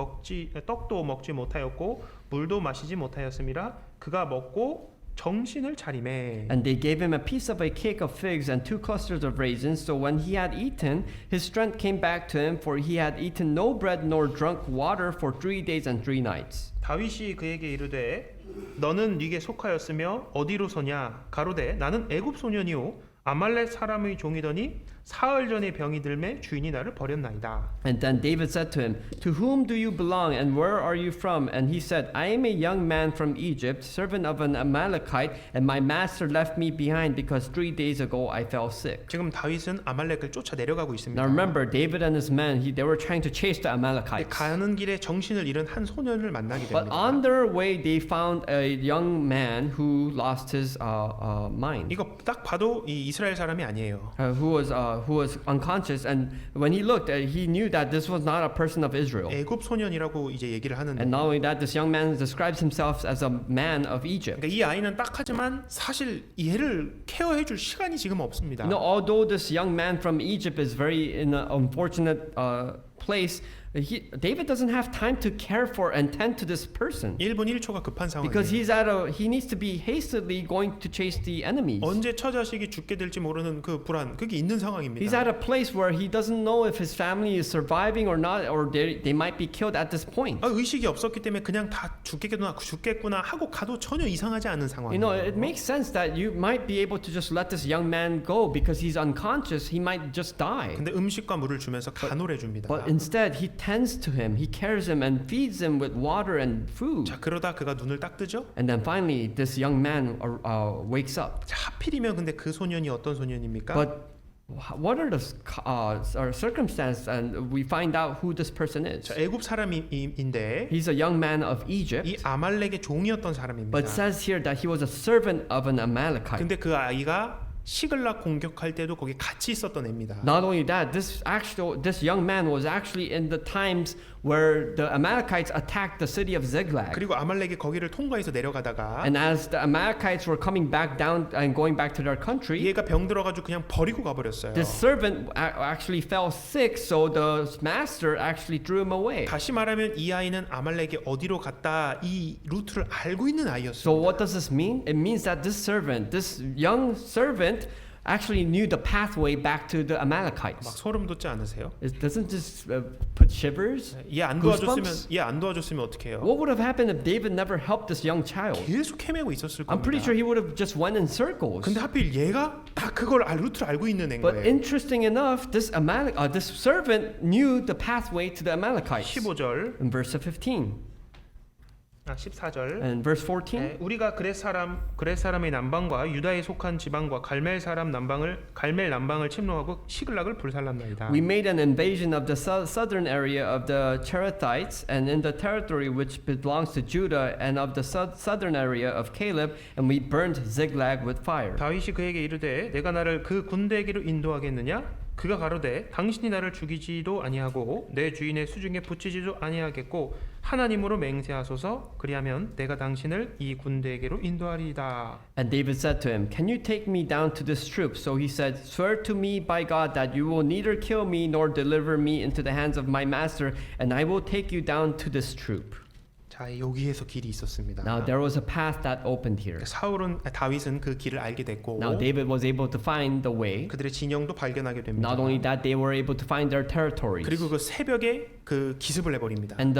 떡도 먹지 못하였고 물도 마시지 못하였음이라 그가 먹고 정신을 차리매. And they gave him a piece of a cake of figs and 2 clusters of raisins. So when he had eaten, his strength came back to him, for he had eaten no bread nor drunk water for 3 days and 3 nights. 다윗이 그에게 이르되 너는 네게 속하였으며 어디로 서냐 가로되 나는 애굽 소년이요 아말렉 사람의 종이더니 사흘 전에 병이 들매 주인이 나를 버렸나이다. And then David said to him, To whom do you belong, and where are you from? And he said, I am a young man from Egypt, servant of an Amalekite, and my master left me behind because 3 days ago I fell sick. 지금 다윗은 아말렉을 쫓아 내려가고 있습니다. Now remember, David and his men, they were trying to chase the Amalekites. 가는 길에 정신을 잃은 한 소년을 만나게 But 됩니다. on their way, they found a young man who lost his mind, 이거 딱 봐도 이 이스라엘 사람이 아니에요. who was unconscious. And when he looked, he knew that this was not a person of Israel. 애굽 소년이라고 이제 얘기를 하는데 And not only that, this young man describes himself as a man of Egypt. 그러니까 이 아이는 딱하지만 사실 얘를 케어해줄 시간이 지금 없습니다. You know, although this young man from Egypt is very in an unfortunate place, David doesn't have time to care for and tend to this person 1분 1초가 급한 because 상황이에요. he needs to be hastily going to chase the enemies. 언제 처자식이 죽게 될지 모르는 그 불안 그게 있는 He's 상황입니다. at a place where he doesn't know if his family is surviving or not, or they might be killed at this point. 의식이 없었기 때문에 그냥 다 죽겠구나 하고 가도 전혀 이상하지 않은 You know, it 상황이에요. makes sense that you might be able to just let this young man go because he's unconscious. He might just die. 근데 음식과 물을 주면서 간호해 줍니다. But instead, he tends to him, he cares him and feeds him with water and food. 자, 그러다 그가 눈을 딱 뜨죠? And then finally, this young man wakes up. 자, 하필이면 근데 그 소년이 어떤 소년입니까? But what are the circumstances? And we find out who this person is. 자, 애굽 사람인데 He's a young man of 이 Egypt, 아말렉의 종이었던 사람입니다. but says here that he was a servant of an Amalekite. 근데 그 아이가 시글락 공격할 때도 거기 같이 있었던 애입니다. Not only that, this young man was actually in the times where the Amalekites attacked the city of Ziklag. 그리고 아말렉이 거기를 통과해서 내려가다가 And as the Amalekites were coming back down and going back to their country, 얘가 병 들어가지고 그냥 버리고 가버렸어요. this servant actually fell sick, so the master actually threw him away. 다시 말하면 이 아이는 아말렉이 어디로 갔다 이 루트를 알고 있는 So 아이였어요. what does this mean? It means that this young servant actually knew the pathway back to the 막 Amalekites. 소름 돋지 않으세요? Doesn't this put shivers? 얘 안 Goosebumps? 도와줬으면 어떡해요? What would have happened if David never helped this young child? 계속 헤매고 있었을 I'm pretty 겁니다. sure he would have just went in circles. 근데 하필 얘가 다 그걸 루트를 알고 있는 애인 But 거예요. interesting enough, this servant knew the pathway to the Amalekites. 15절, In verse 15 14절. and verse 14. 네, 우리가 그렛 사람의 남방과 유다에 속한 지방과 갈멜 남방을 침노하고 시글락을 불살랐나이다. We made an invasion of the southern area of the Cherethites, and in the territory which belongs to Judah, and of the southern area of Caleb, and we burned Ziklag with fire. 다윗이 그에게 이르되 내가 나를 그 군대에게로 인도하겠느냐? 그가 가로되 당신이 나를 죽이지도 아니하고 내 주인의 수중에 붙이지도 아니하겠고 하나님으로 맹세하소서 그리하면 내가 당신을 이 군대에게로 인도하리이다. And David said to him, Can you take me down to this troop? So he said, Swear to me by God that you will neither kill me nor deliver me into the hands of my master, and I will take you down to this troop. 자, 여기에서 길이 있었습니다. Now there was a path that opened here. 다윗은 그 길을 알게 됐고 Now David was able to find the way. 그들의 진영도 발견하게 됩니다. Not only that, they were able to find their territories. 그리고 그 새벽에 그 기습을 해버립니다. And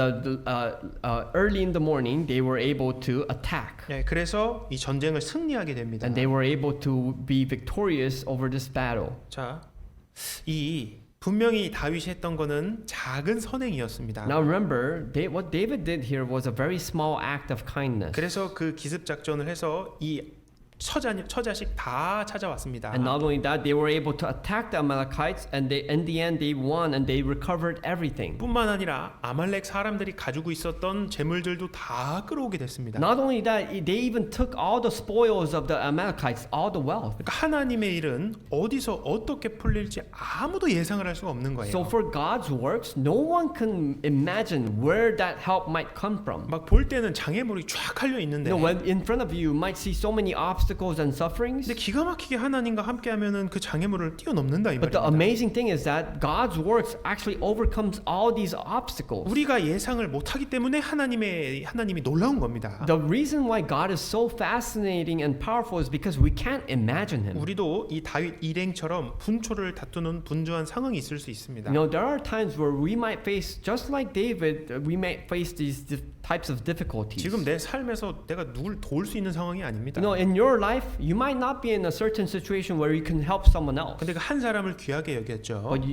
early in the morning, they were able to attack. 예, 그래서 이 전쟁을 승리하게 됩니다. And they were able to be victorious over this battle. 자, 이 분명히 다윗이 했던 거는 작은 선행이었습니다. Now remember, what David did here was a very small act of kindness. 그래서 그 기습 작전을 해서 이 처자식 다 찾아왔습니다. And not only that, they were able to attack the Amalekites, and in the end, they won and they recovered everything. 뿐만 아니라 아말렉 사람들이 가지고 있었던 재물들도 다 끌어오게 됐습니다. Not only that, they even took all the spoils of the Amalekites, all the wealth. 그러니까 하나님의 일은 어디서 어떻게 풀릴지 아무도 예상을 할 수가 없는 거예요. So for God's works, no one can imagine where that help might come from. 막 볼 때는 장애물이 쫙 깔려 있는데 When in front of you, you might see so many obstacles and sufferings. 근데 기가 막히게 하나님과 함께하면은 그 장애물을 뛰어넘는다 이 But the 말입니다. amazing thing is that God's works actually overcomes all these obstacles. 우리가 예상을 못하기 때문에 하나님이 놀라운 겁니다. The reason why God is so fascinating and powerful is because we can't imagine Him. 우리도 이 다윗 일행처럼 분초를 다투는 분주한 상황이 있을 수 있습니다. You know, there are times where we might face, just like David, we might face these types of difficulties. 지금 내 삶에서 내가 누굴 도울 수 있는 상황이 아닙니다. You know, in your life, you might not be in a certain situation where you can help someone else. 근데 그 한 사람을 귀하게 여겼죠. But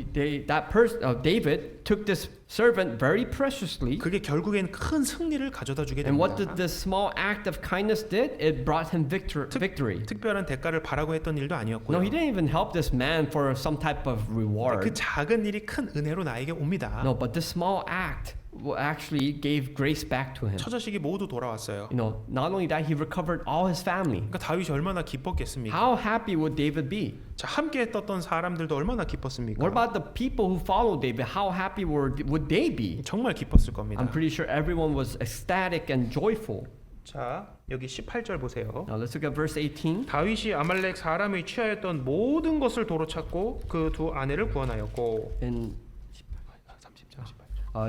David took this servant very preciously. 그게 결국엔 큰 승리를 가져다 주게 And what 됩니다. did this small act of kindness did? It brought him victory. 특별한 대가를 바라고 했던 일도 No, 아니었고요. he didn't even help this man for some type of 그 reward. 작은 일이 큰 은혜로 나에게 옵니다. No, but this small act actually gave grace back to him. 처자식이 모두 돌아왔어요. You know, not only that, he recovered all his family. 그러니까 다윗이 얼마나 기뻤겠습니까? How happy would David be? 자, 함께 떴던 사람들도 얼마나 기뻤습니까? What about the people who followed David? How happy would they be? 정말 기뻤을 겁니다. I'm pretty sure everyone was ecstatic and joyful. 자, 여기 18절 보세요. Now let's look at verse 18. 다윗이 아말렉 사람이 취하였던 모든 것을 도로 찾고 그 두 아내를 구원하였고. In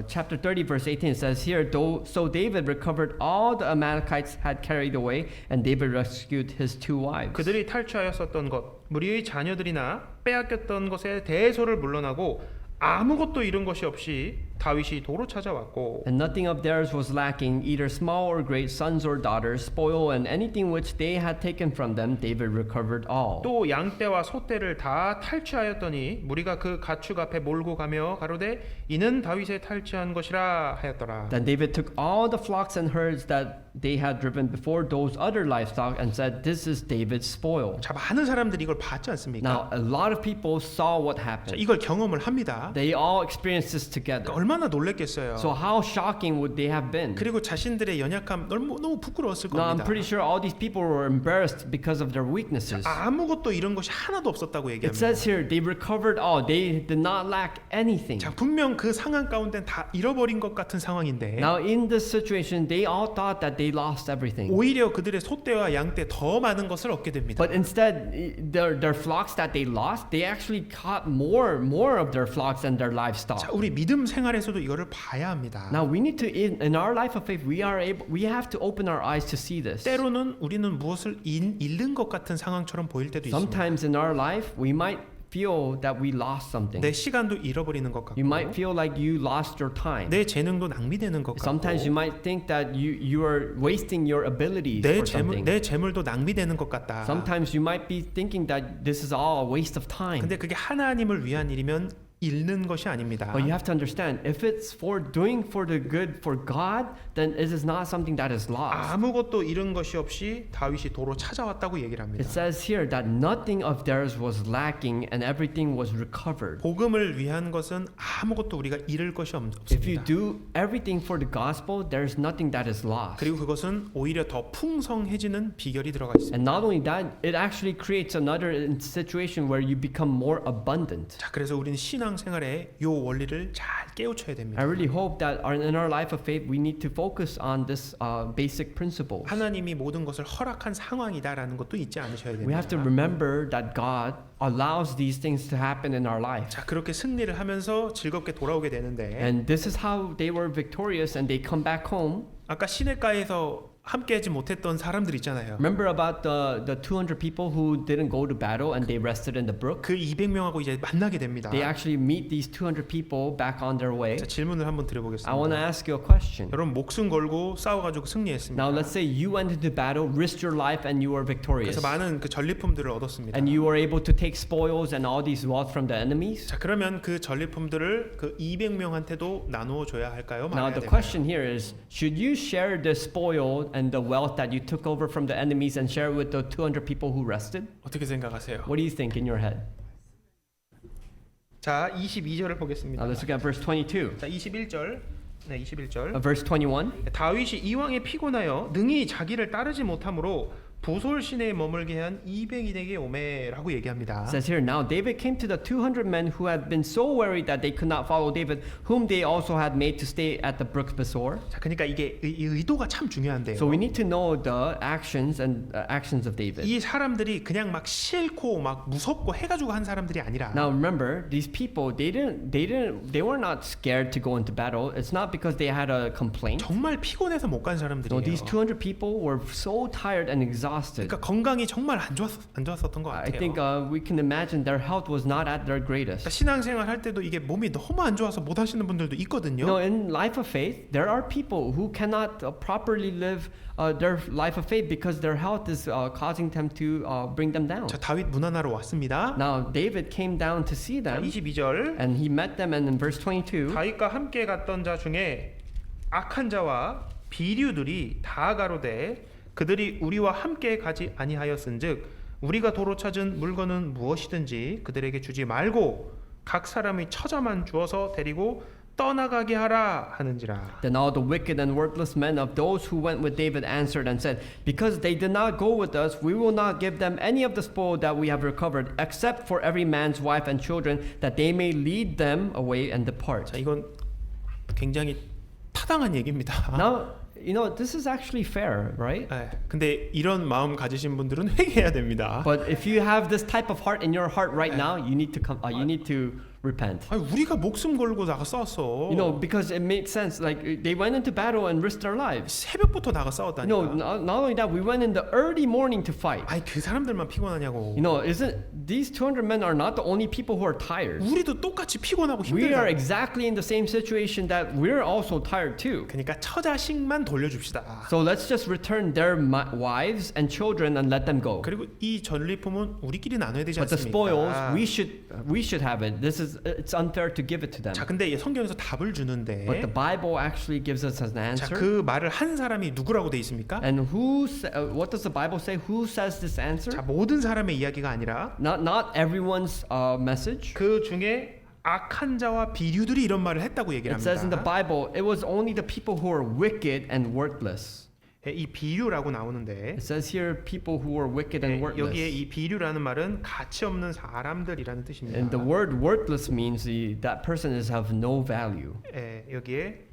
chapter 30, verse 18 it says here, so David recovered all the Amalekites had carried away, and David rescued his two wives. 그들이 탈취하였었던 것, 무리의 자녀들이나 빼앗겼던 것에 대소를 물러나고 아무것도 잃은 것이 없이 다윗이 도로 찾아왔고. And nothing of theirs was lacking, either small or great, sons or daughters, spoil, and anything which they had taken from them, David recovered all. 또 양떼와 소떼를 다 탈취하였더니 무리가 그 가축 앞에 몰고 가며 가로되 이는 다윗의 탈취한 것이라 하였더라. Then David took all the flocks and herds that they had driven before those other livestock and said, "This is David's spoil." 자, 많은 사람들이 이걸 봤지 않습니까? Now, a lot of people saw what 자, happened. 이걸 경험을 합니다. They all experienced this together. 그러니까 얼마나 놀랬겠어요. So how shocking would they have been? 그리고 자신들의 연약함 너무 부끄러웠을 Now, I'm 겁니다. pretty sure all these people were embarrassed because of their weaknesses. 아무것도 이런 것이 하나도 없었다고 It 얘기합니다. says here they recovered all. They did not lack anything. 자, 분명 그 상황 가운데 다 잃어버린 것 같은 상황인데 Now, in this situation, they all thought that they lost everything. 오히려 그들의 소떼와 양떼 더 많은 것을 얻게 됩니다. But instead, their flocks that they lost, they actually caught more of their flocks and their livestock. 자, 우리 믿음 생활에서도 이거를 봐야 합니다. Now we need to in our life of faith we have to open our eyes to see this. 때로는 우리는 무엇을 잃는 것 같은 상황처럼 보일 때도 있습니다. Sometimes in our life we might feel that we lost something. 내 시간도 잃어버리는 것 같고 You might feel like you lost your time. 내 재능도 낭비되는 것 같고 Sometimes you might think that you are wasting your abilities for something. 내 재물도 낭비되는 것 같다. Sometimes you might be thinking that this is all a waste of time. 근데 그게 하나님을 위한 일이면 잃는 것이 아닙니다. But you have to understand, if it's for doing for the good for God, then it is not something that is lost. 아무것도 잃은 것이 없이 다윗이 도로 찾아왔다고 얘기를 합니다. It says here that nothing of theirs was lacking and everything was recovered. 복음을 위한 것은 아무것도 우리가 잃을 것이 If you 없습니다. do everything for the gospel, there's nothing that is lost. 그리고 그것은 오히려 더 풍성해지는 비결이 들어가 있습니다. And not only that, it actually creates another situation where you become more abundant. 자, 그래서 우리는 신앙 생활에 이 원리를 잘 깨우쳐야 됩니다. I really hope that in our life of faith, we need to focus on this basic principle. 하나님이 모든 것을 허락한 상황이다라는 것도 잊지 않으셔야 We have to 됩니다. remember that God allows these things to happen in our life. 자, 그렇게 승리를 하면서 즐겁게 돌아오게 되는데 And this is how they were victorious and they come back home. 아까 시내가에서 함께하지 못했던 사람들 있잖아요. Remember about the 200 people who didn't go to battle and they rested in the brook? 그 200명하고 이제 만나게 됩니다. They actually meet these 200 people back on their way. 자, 질문을 한번 I want to 드려보겠습니다. ask you a question. 여러분 목숨 걸고 싸워가지고 승리했습니다. Now let's say you went into battle, risked your life, and you were victorious. 그래서 많은 그 전리품들을 얻었습니다. And you were able to take spoils and all these wealth from the enemies. 자, 그러면 그 전리품들을 그 200명한테도 나누어 줘야 할까요? Now 말아야 the 될까요? question here is, should you share the spoil and the wealth that you took over from the enemies and share it with the 200 people who rested? 어떻게 생각하세요? What do you think in your head? 자, 22절을 보겠습니다. Now let's look at verse 22. 자, 21절. 네, 21절. Verse 21. 다윗이 이왕에 피곤하여 능히 자기를 따르지 못함으로 부솔 시내에 머물게 한 200인에게 오매라고 얘기합니다. It says here, now David came to the 200 men who had been so worried that they could not follow David, whom they also had made to stay at the brook Besor. 자, 그러니까 이게 이 의도가 참 중요한데요. So we need to know the actions of David. 이 사람들이 그냥 막 싫고 막 무섭고 해가지고 한 사람들이 아니라 Now remember, these people they were not scared to go into battle. It's not because they had a complaint. 정말 피곤해서 못 간 No, 사람들이에요. these 200 people were so tired and exhausted. 그러니까 건강이 정말 안 좋았었던 것 I 같아요. think we can imagine their health was not at their greatest. 그러니까 신앙생활 할 때도 이게 몸이 너무 안 좋아서 못 하시는 분들도 있거든요. No, in life of faith, there are people who cannot properly live their life of faith because their health is causing them to bring them down. 자, 다윗 문안하러 왔습니다. Now David came down to see 자, them, 22절. and he met them, and in verse 22, 다윗과 함께 갔던 자 중에 악한 자와 비류들이 다 가로되 그들이 우리와 함께 가지 아니하였은즉 우리가 도로 찾은 물건은 무엇이든지 그들에게 주지 말고 각 사람의 처자만 주어서 데리고 떠나가게 하라 하는지라. Then all the wicked and worthless men of those who went with David answered and said, because they did not go with us, we will not give them any of the spoil that we have recovered, except for every man's wife and children, that they may lead them away and depart. 자, 이건 굉장히 타당한 얘기입니다. Now, you know, this is actually fair, right? 네, 근데 이런 마음 가지신 분들은 회개해야 됩니다. But if you have this type of heart in your heart right now, you need to come. You need to repent. 아니, 우리가 목숨 걸고 나가 싸웠어. You know, because it makes sense. Like they went into battle and risked their lives. 새벽부터 나가 You 싸웠다니까. know, not only that, we went in the early morning to fight. 아니 그 사람들만 피곤하냐고. You know, isn't these 200 men are not the only people who are tired? 우리도 똑같이 피곤하고 We are 힘들다. exactly in the same situation that we're also tired too. 그러니까 처자식만 돌려줍시다. So let's just return their wives and children and let them go. 그리고 이 전리품은 우리끼리 나눠야 되지 But the 않습니까? spoils, we should have it. It's unfair to give it to them. 자, 근데 성경에서 답을 주는데 But the Bible actually gives us an 자, answer. 그 말을 한 사람이 누구라고 돼 있습니까? And what does the Bible say? Who says this answer? 자, 모든 사람의 이야기가 아니라 Not everyone's message. 그 중에 악한 자와 비류들이 이런 말을 했다고 얘기를 It says in the 합니다. Bible, it was only the people who are wicked and worthless. 예, 이 비류라고 나오는데 It says here, people who are wicked and 예, 여기에 worthless. 이 비류라는 말은 가치 없는 사람들이라는 뜻입니다. And the word worthless means that person is of no value. 예, 여기에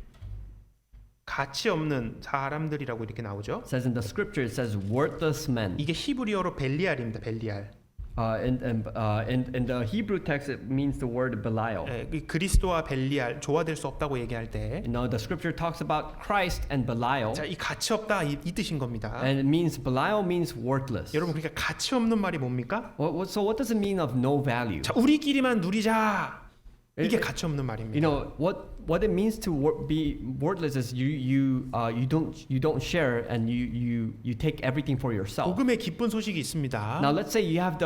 가치 없는 사람들이라고 이렇게 나오죠. It says in the scripture, it says worthless men. 이게 히브리어로 벨리알입니다. 벨리알. In the Hebrew text, it means the word Belial. 예, 그 그리스도와 벨리알 조화될 수 없다고 얘기할 때, You know, the scripture talks about Christ and Belial, 자, 이 가치 없다 이 뜻인 겁니다. and it means Belial means worthless. 여러분 그러니까 가치 없는 말이 뭡니까? So what does it mean of no value? 자, 우리끼리만 누리자. 이게 가치 없는 말입니다. You know what it means to be worthless is you don't share and you take everything for yourself. 복음의 기쁜 소식이 있습니다. Now let's say you have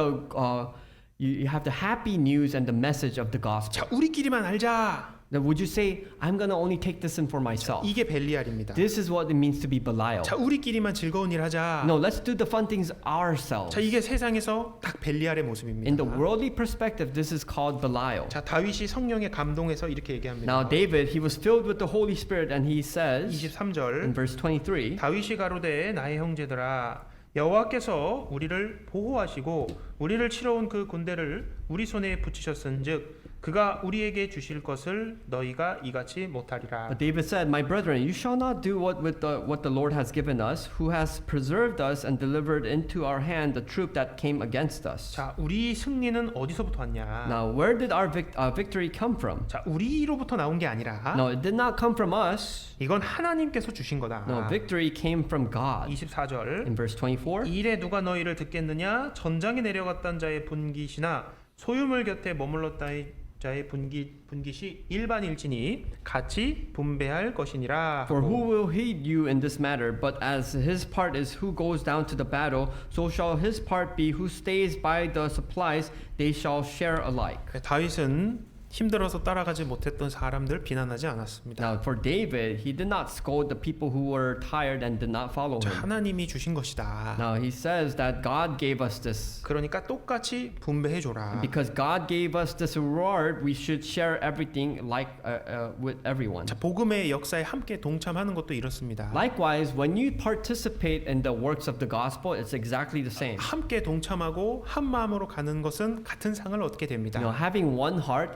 the happy news and the message of the gospel. 자, 우리끼리만 알자. Then would you say I'm gonna only take this in for myself? 이게 벨리알입니다. This is what it means to be Belial. 자, 우리끼리만 즐거운 일 하자. No, let's do the fun things ourselves. 자, 이게 세상에서 딱 벨리알의 모습입니다. In the worldly perspective, this is called Belial. 자, 다윗이 성령에 감동해서 이렇게 얘기합니다. Now David, he was filled with the Holy Spirit, and he says 23절 in verse 23. 다윗이 가로되 나의 형제들아 여호와께서 우리를 보호하시고 우리를 치러온 그 군대를 우리 손에 붙이셨은즉 그가 우리에게 주실 것을 너희가 이같이 못하리라. But David said, "My brethren, you shall not do what the Lord has given us, who has preserved us and delivered into our hand the troop that came against us." 자, 우리 승리는 어디서부터 왔냐? Now, where did our victory come from? 자, 우리로부터 나온 게 아니라 No, it did not come from us. 이건 하나님께서 주신 거다. No, victory came from God. 24절 In verse 24, 이래 누가 너희를 듣겠느냐? 전장에 내려갔던 자의 분깃이나 소유물 곁에 머물렀다의 자의 분깃이 일반일지니 같이 분배할 것이니라. for who will heed you in this matter? But as his part is who goes down to the battle, so shall his part be who stays by the supplies. They shall share alike. 다윗은 힘들어서 따라가지 못했던 사람들 비난하지 않았습니다. Now, for David, he did not scold the people who were tired and did not follow 자, him. 하나님이 주신 것이다. Now, he says that God gave us this. 그러니까 똑같이 분배해 줘라. Because God gave us this reward, we should share everything with everyone. 자, 복음의 역사에 함께 동참하는 것도 이렇습니다. Likewise, when you participate in the works of the gospel, it's exactly the same. 함께 동참하고 한 마음으로 가는 것은 같은 상을 얻게 됩니다. Having one heart,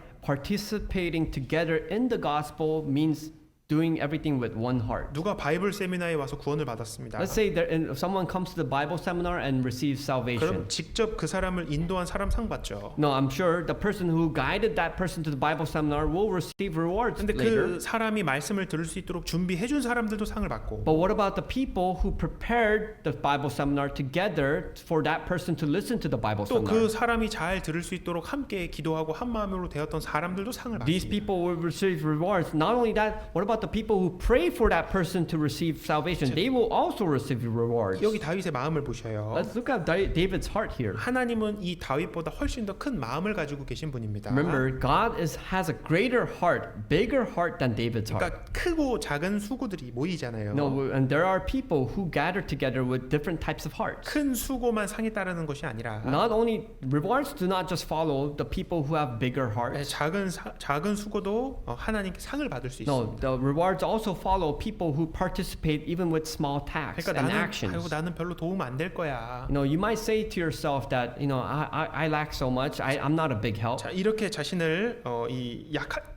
participating together in the gospel means doing everything with one heart. 누가 바이블 세미나에 와서 구원을 받았습니다. Let's say someone comes to the Bible seminar and receives salvation. 그럼 직접 그 사람을 인도한 사람 상 받죠. No, I'm sure the person who guided that person to the Bible seminar will receive rewards 근데 later. 그 사람이 말씀을 들을 수 있도록 준비해 준 사람들도 상을 받고 But what about the people who prepared the Bible seminar together for that person to listen to the Bible 또 그 seminar? 사람이 잘 들을 수 있도록 함께 기도하고 한 마음으로 되었던 사람들도 상을 These 받습니다. people will receive rewards. Not only that, what about the people who pray for that person to receive salvation? They will also receive rewards. 여기 다윗의 마음을 보셔요. Let's look at David's heart here. 하나님은 이 다윗보다 훨씬 더 큰 마음을 가지고 계신 분입니다. Remember, God has a greater heart, bigger heart than David's heart. 그러니까 크고 작은 수고들이 모이잖아요. No, and there are people who gather together with different types of hearts. 큰 수고만 상이 따르는 것이 아니라 Not only rewards do not just follow the people who have bigger hearts. 작은 수고도 하나님께 상을 받을 수 No, 있습니다. the rewards also follow people who participate even with small tasks 그러니까 and 나는 actions. 나는 별로 도움 안 될 거야. You might say to yourself that I lack so much. I'm not a big help. 자, 이렇게 자신을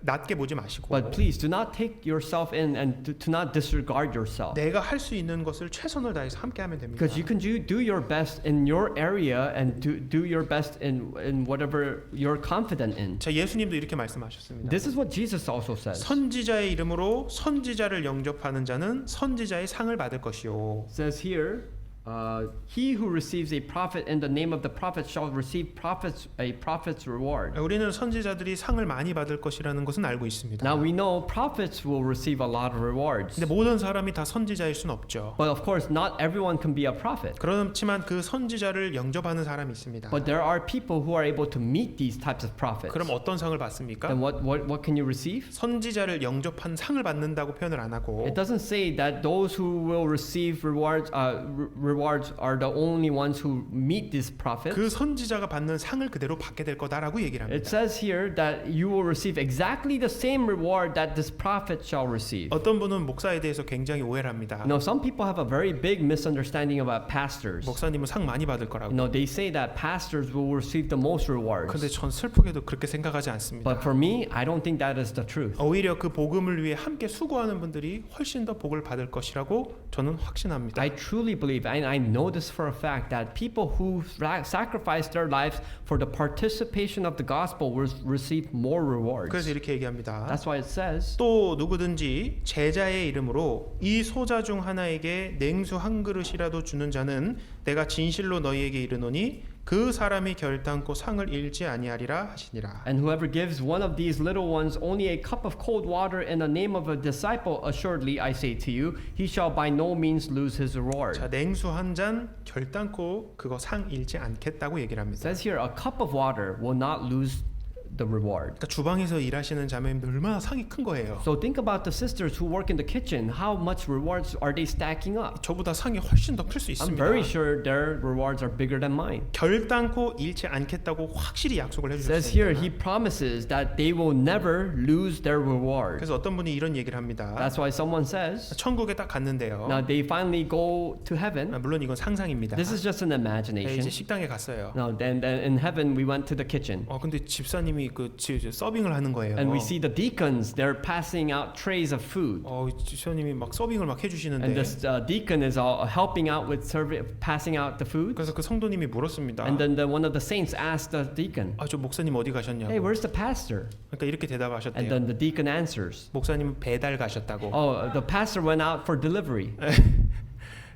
낮게 보지 마시고 But please do not take yourself in and do not disregard yourself. 내가 할 수 있는 것을 최선을 다해서 함께 하면 됩니다. Because you can do your best in your area and do your best in whatever you're confident in. 자, 예수님도 이렇게 말씀하셨습니다. This is what Jesus also says. 선지자의 이름으로 선지자를 영접하는 자는 선지자의 상을 받을 것이요. It says here, he who receives a prophet in the name of the prophet shall receive a prophet's reward. 우리는 선지자들이 상을 많이 받을 것이라는 것은 알고 있습니다. Now we know prophets will receive a lot of rewards. 근데 모든 사람이 다 선지자일 순 없죠. But of course, not everyone can be a prophet. 그렇지만 그 선지자를 영접하는 사람이 있습니다. But there are people who are able to meet these types of prophets. 그럼 어떤 상을 받습니까? Then what can you receive? 선지자를 영접한 상을 받는다고 표현을 안 하고 It doesn't say that those who will receive rewards are the only ones who meet these prophets. 그 선지자가 받는 상을 그대로 받게 될 거다라고 얘기를 It 합니다. says here that you will receive exactly the same reward that this prophet shall receive. 어떤 분은 목사에 대해서 굉장히 오해를 합니다. Now, some people have a very big misunderstanding about pastors. 목사님은 상 많이 받을 거라고. They say that pastors will receive the most rewards. 근데 전 슬프게도 그렇게 생각하지 않습니다. But for me, I don't think that is the truth. 오히려 그 복음을 위해 함께 수고하는 분들이 훨씬 더 복을 받을 것이라고 저는 확신합니다. I truly believe, and I know this for a fact, that people who sacrifice their lives for the participation of the gospel will receive more rewards. 그래서 이렇게 얘기합니다. That's why it says, 또 누구든지 제자의 이름으로 이 소자 중 하나에게 냉수 한 그릇이라도 주는 자는 내가 진실로 너희에게 이르노니 그 사람이 결단코 상을 잃지 아니하리라 하시니라. and whoever gives one of these little ones only a cup of cold water in the name of a disciple, assuredly I say to you, he shall by no means lose his reward. 자, 냉수 한 잔 결단코 그거 상 잃지 않겠다고 얘기를 It 합니다. says here, a cup of water will not lose the reward. 그러니까 주방에서 일하시는 자매님들 얼마나 상이 큰 거예요. So think about the sisters who work in the kitchen. How much rewards are they stacking up? 저보다 상이 훨씬 더 클 수 I'm 있습니다. very sure their rewards are bigger than mine. 결단코 잃지 않겠다고 확실히 약속을 It says here, he 해주셨습니다. promises that they will never lose their reward. 그래서 어떤 분이 이런 얘기를 합니다. That's why someone says, 천국에 딱 갔는데요. now they finally go to heaven. 물론 이건 상상입니다. This is just an 이제 imagination. 식당에 갔어요. No, then in heaven we went to the kitchen. 근데 집사님이 그 서빙을 하는 거예요. And we see the deacons, they're passing out trays of food. 지사님이 막 서빙을 막 해주시는데 And this deacon is all helping out with passing out the food. 그래서 그 성도님이 물었습니다. And then one of the saints asked the deacon, 저 목사님 어디 가셨냐고. hey, where's the pastor? 그러니까 이렇게 And 대답하셨대요. then the deacon answers, 목사님은 배달 가셨다고. oh, the pastor went out for delivery.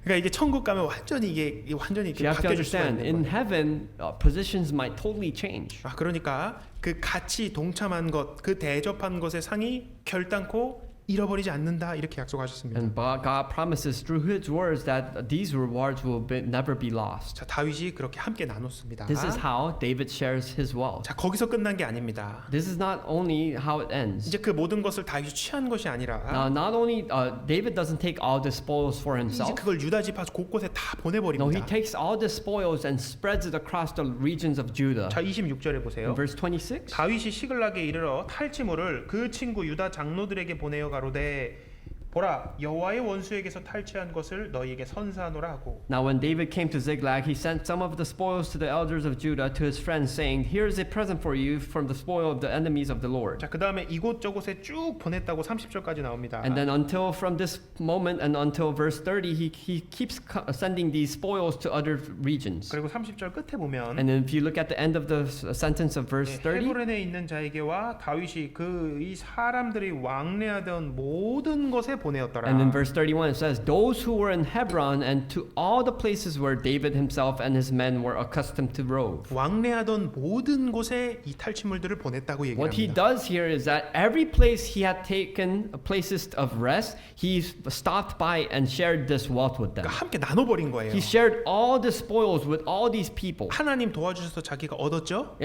그러니까 이게 천국 가면 완전히 이게 완전히 You have to 바뀌어질 수가 understand, 있는 in 거예요. heaven, positions might totally change. 그러니까 그 같이 동참한 것, 그 대접한 것의 상이 결단코 잃어버리지 않는다 이렇게 약속하셨습니다. And God promises through His words that these rewards will never be lost. 자, 다윗이 그렇게 함께 나눴습니다. This is how David shares his wealth. 자, 거기서 끝난 게 아닙니다. This is not only how it ends. 이제 그 모든 것을 다윗이 취한 것이 아니라 Now, not only David doesn't take all the spoils for 이제 himself. 그걸 유다 지파 곳곳에 다 No, he 보내버립니다. takes all the spoils and spreads it across the regions of Judah. 자, 26절에 보세요. In verse 26, 다윗이 시글락에 이르러 탈취물을 그 친구 유다 장로들에게 보내어 가로되 보라 여호와의 원수에게서 탈취한 것을 너희에게 선사하노라 하고. now when David came to Ziklag, he sent some of the spoils to the elders of Judah to his friends, saying, "Here is a present for you from the spoil of the enemies of the Lord." 자, 그다음에 이곳저곳에 쭉 보냈다고 30절까지 나옵니다. And then until from this moment and until verse 30, he keeps sending these spoils to other regions. 그리고 30절 끝에 보면 And then if you look at the end of the sentence of verse 30, 헤브론에 있는 자에게와 다윗이 그 이 사람들이 왕래하던 모든 것에 보내었더라. and in verse 31 it says, "Those who were in Hebron and to all the places where David himself and his men were accustomed to rove." 왕래하던 모든 곳에 이 탈취물들을 보냈다고 What he 얘기합니다. does here is that every place he had taken places of rest, he stopped by and shared this wealth with them. 그러니까 함께 나눠버린 거예요. He shared all the spoils with all these people. 하나님 도와주셔서 자기가 얻었죠.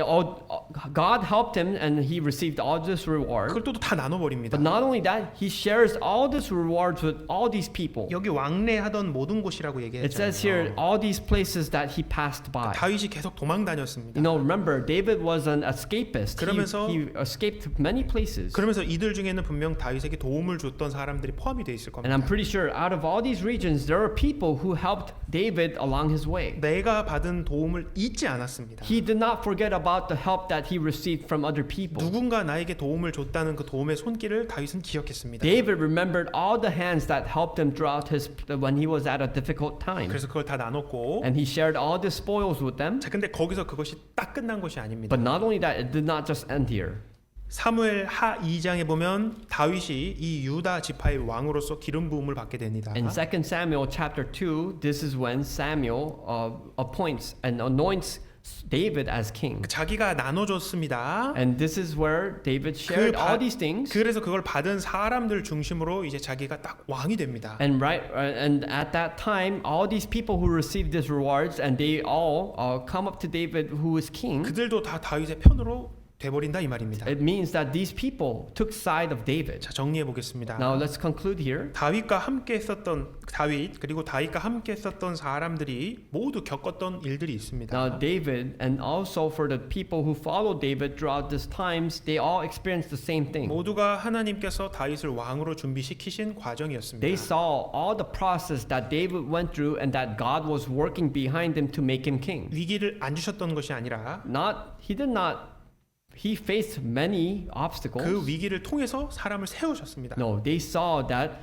God helped him and he received all this reward. 그걸 또 다 나눠버립니다. But not only that, he shares all this rewards with all these people. 여기 왕래하던 모든 곳이라고 It says here 얘기했잖아요. all these places that he passed by. 다윗이 계속 도망 다녔습니다. You know, remember David was an escapist. 그러면서- He escaped many places. 그러면서 이들 중에는 분명 다윗에게 도움을 줬던 사람들이 포함이 돼 있을 And 겁니다. I'm pretty sure out of all these regions, there are people who helped David along his way. 내가 받은 도움을 잊지 않았습니다. He did not forget about the help that he received from other people. 누군가 나에게 도움을 줬다는 그 도움의 손길을 다윗은 기억했습니다. David remembered all the hands that helped him throughout when he was at a difficult time. 그래서 그걸 다 나눴고 And he shared all the spoils with them. 자, 근데 거기서 그것이 딱 끝난 것이 아닙니다. But not only that, it did not just end here. 사무엘 하 2장에 보면 다윗이 이 유다 지파의 왕으로서 기름 부음을 받게 됩니다. In 2 Samuel chapter 2, this is when Samuel appoints and anoints David as king. 자기가 나눠줬습니다. And this is where David shared all these things. 그래서 그걸 받은 사람들 중심으로 이제 자기가 딱 왕이 됩니다. And and at that time, all these people who received these rewards, and they all come up to David, who is king. 그들도 다 다윗의 편으로 돼버린다 이 말입니다. It means that these people took side of David. 자, 정리해 보겠습니다. Now let's conclude here. 다윗과 함께 했었던 다윗 그리고 다윗과 함께 했었던 사람들이 모두 겪었던 일들이 있습니다. Now David and also for the people who followed David throughout these times, they all experienced the same thing. 모두가 하나님께서 다윗을 왕으로 준비시키신 과정이었습니다. They saw all the process that David went through and that God was working behind him to make him king. 위기를 안 주셨던 것이 아니라 He faced many obstacles. 그 위기를 통해서 사람을 세우셨습니다. No, they saw that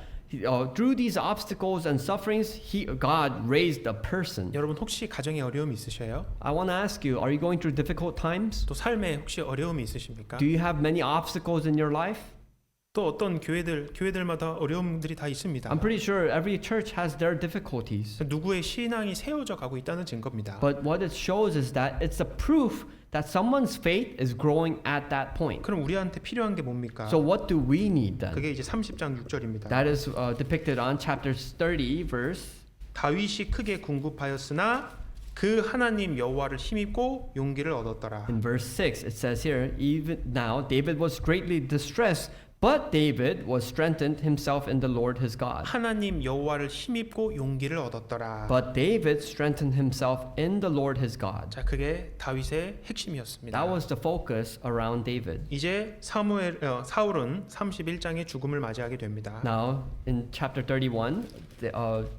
through these obstacles and sufferings, God raised a person. 여러분 혹시 가정에 어려움이 있으셔요? I want to ask you, are you going through difficult times? 또 삶에 혹시 어려움이 있으십니까? Do you have many obstacles in your life? 또 어떤 교회들마다 어려움들이 다 있습니다. I'm pretty sure every church has their difficulties. 누구의 신앙이 세워져 가고 있다는 증거입니다. But what it shows is that it's a proof that someone's faith is growing at that point. 그럼 우리한테 필요한 게 뭡니까? So what do we need then? 그게 이제 30장 6절입니다. That is depicted on chapter 30 verse. 다윗이 크게 궁급하였으나 그 하나님 여호와를 힘입고 용기를 얻었더라. In verse 6 it says here, even now David was greatly distressed, But David was strengthened himself in the Lord his God. 하나님 여호와를 힘입고 용기를 얻었더라. But David strengthened himself in the Lord his God. 자, 그게 다윗의 핵심이었습니다. That was the focus around David. 이제 사울은 31장의 죽음을 맞이하게 됩니다. Now, in chapter 31,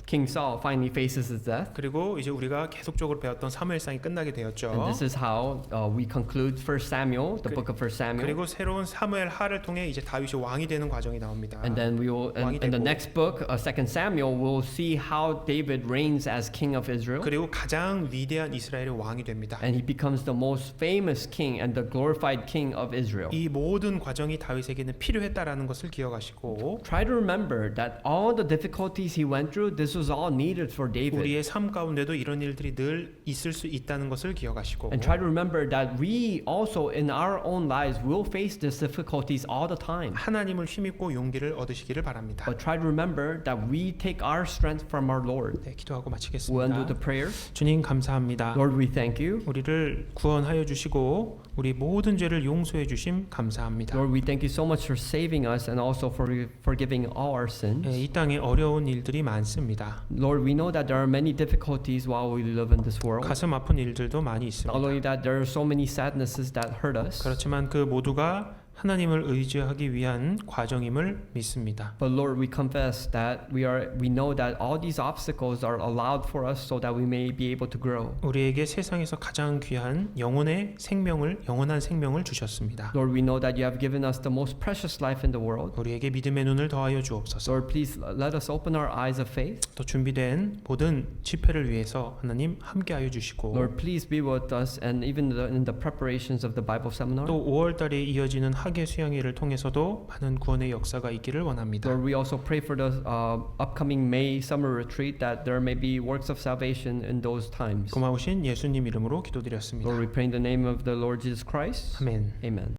King Saul finally faces his death. 그리고 이제 우리가 계속적으로 배웠던 사무엘상이 끝나게 되었죠. And this is how we conclude 1 Samuel, the book of 1 Samuel. 그리고 새로운 사무엘 하를 통해 이제 다윗이 왕이 되는 과정이 나옵니다. And then we will, 왕이 in the 되고. next book, 2 Samuel, we'll see how David reigns as king of Israel. 그리고 가장 위대한 이스라엘의 왕이 됩니다. And he becomes the most famous king and the glorified king of Israel. 이 모든 과정이 다윗에게는 필요했다라는 것을 기억하시고 Try to remember that all the difficulties he went through, this was all needed for David. 우리의 삶 가운데도 이런 일들이 늘 있을 수 있다는 것을 기억하시고 And try to remember that we also in our own lives will face these difficulties all the time. 하나님을 힘입고 용기를 얻으시기를 바랍니다. But try to remember that we take our strength from our Lord. 네, 기도하고 We'll 마치겠습니다. end with a prayer. 주님 감사합니다. Lord, we thank you. 우리를 구원하여 주시고 우리 모든 죄를 용서해 주심 감사합니다. Lord, we thank you so much for saving us and also for forgiving all our sins. 이 땅에 어려운 일들이 많습니다. Lord, we know that there are many difficulties while we live in this world. 가슴 아픈 일들도 많이 Not 있습니다. only that, there are so many sadnesses that hurt us. 그렇지만 그 모두가 하나님을 의지하기 위한 과정임을 믿습니다. But Lord, we confess that we know that all these obstacles are allowed for us so that we may be able to grow. 우리에게 세상에서 가장 귀한 영원한 생명을 주셨습니다. Lord, we know that you have given us the most precious life in the world. 우리에게 믿음의 눈을 더하여 주옵소서. Lord, please let us open our eyes of faith. 또 준비된 모든 집회를 위해서 하나님 함께하여 주시고 Lord, please be with us and even in the preparations of the Bible seminar. 또 5월달에 이어지는 학예 수양회를 통해서도 많은 구원의 역사가 있기를 원합니다. Lord, we also pray for the upcoming May summer retreat that there may be works of salvation in those times. 고마우신 예수님 이름으로 기도드렸습니다. Lord, we pray in the name of the Lord Jesus Christ. 아멘. Amen.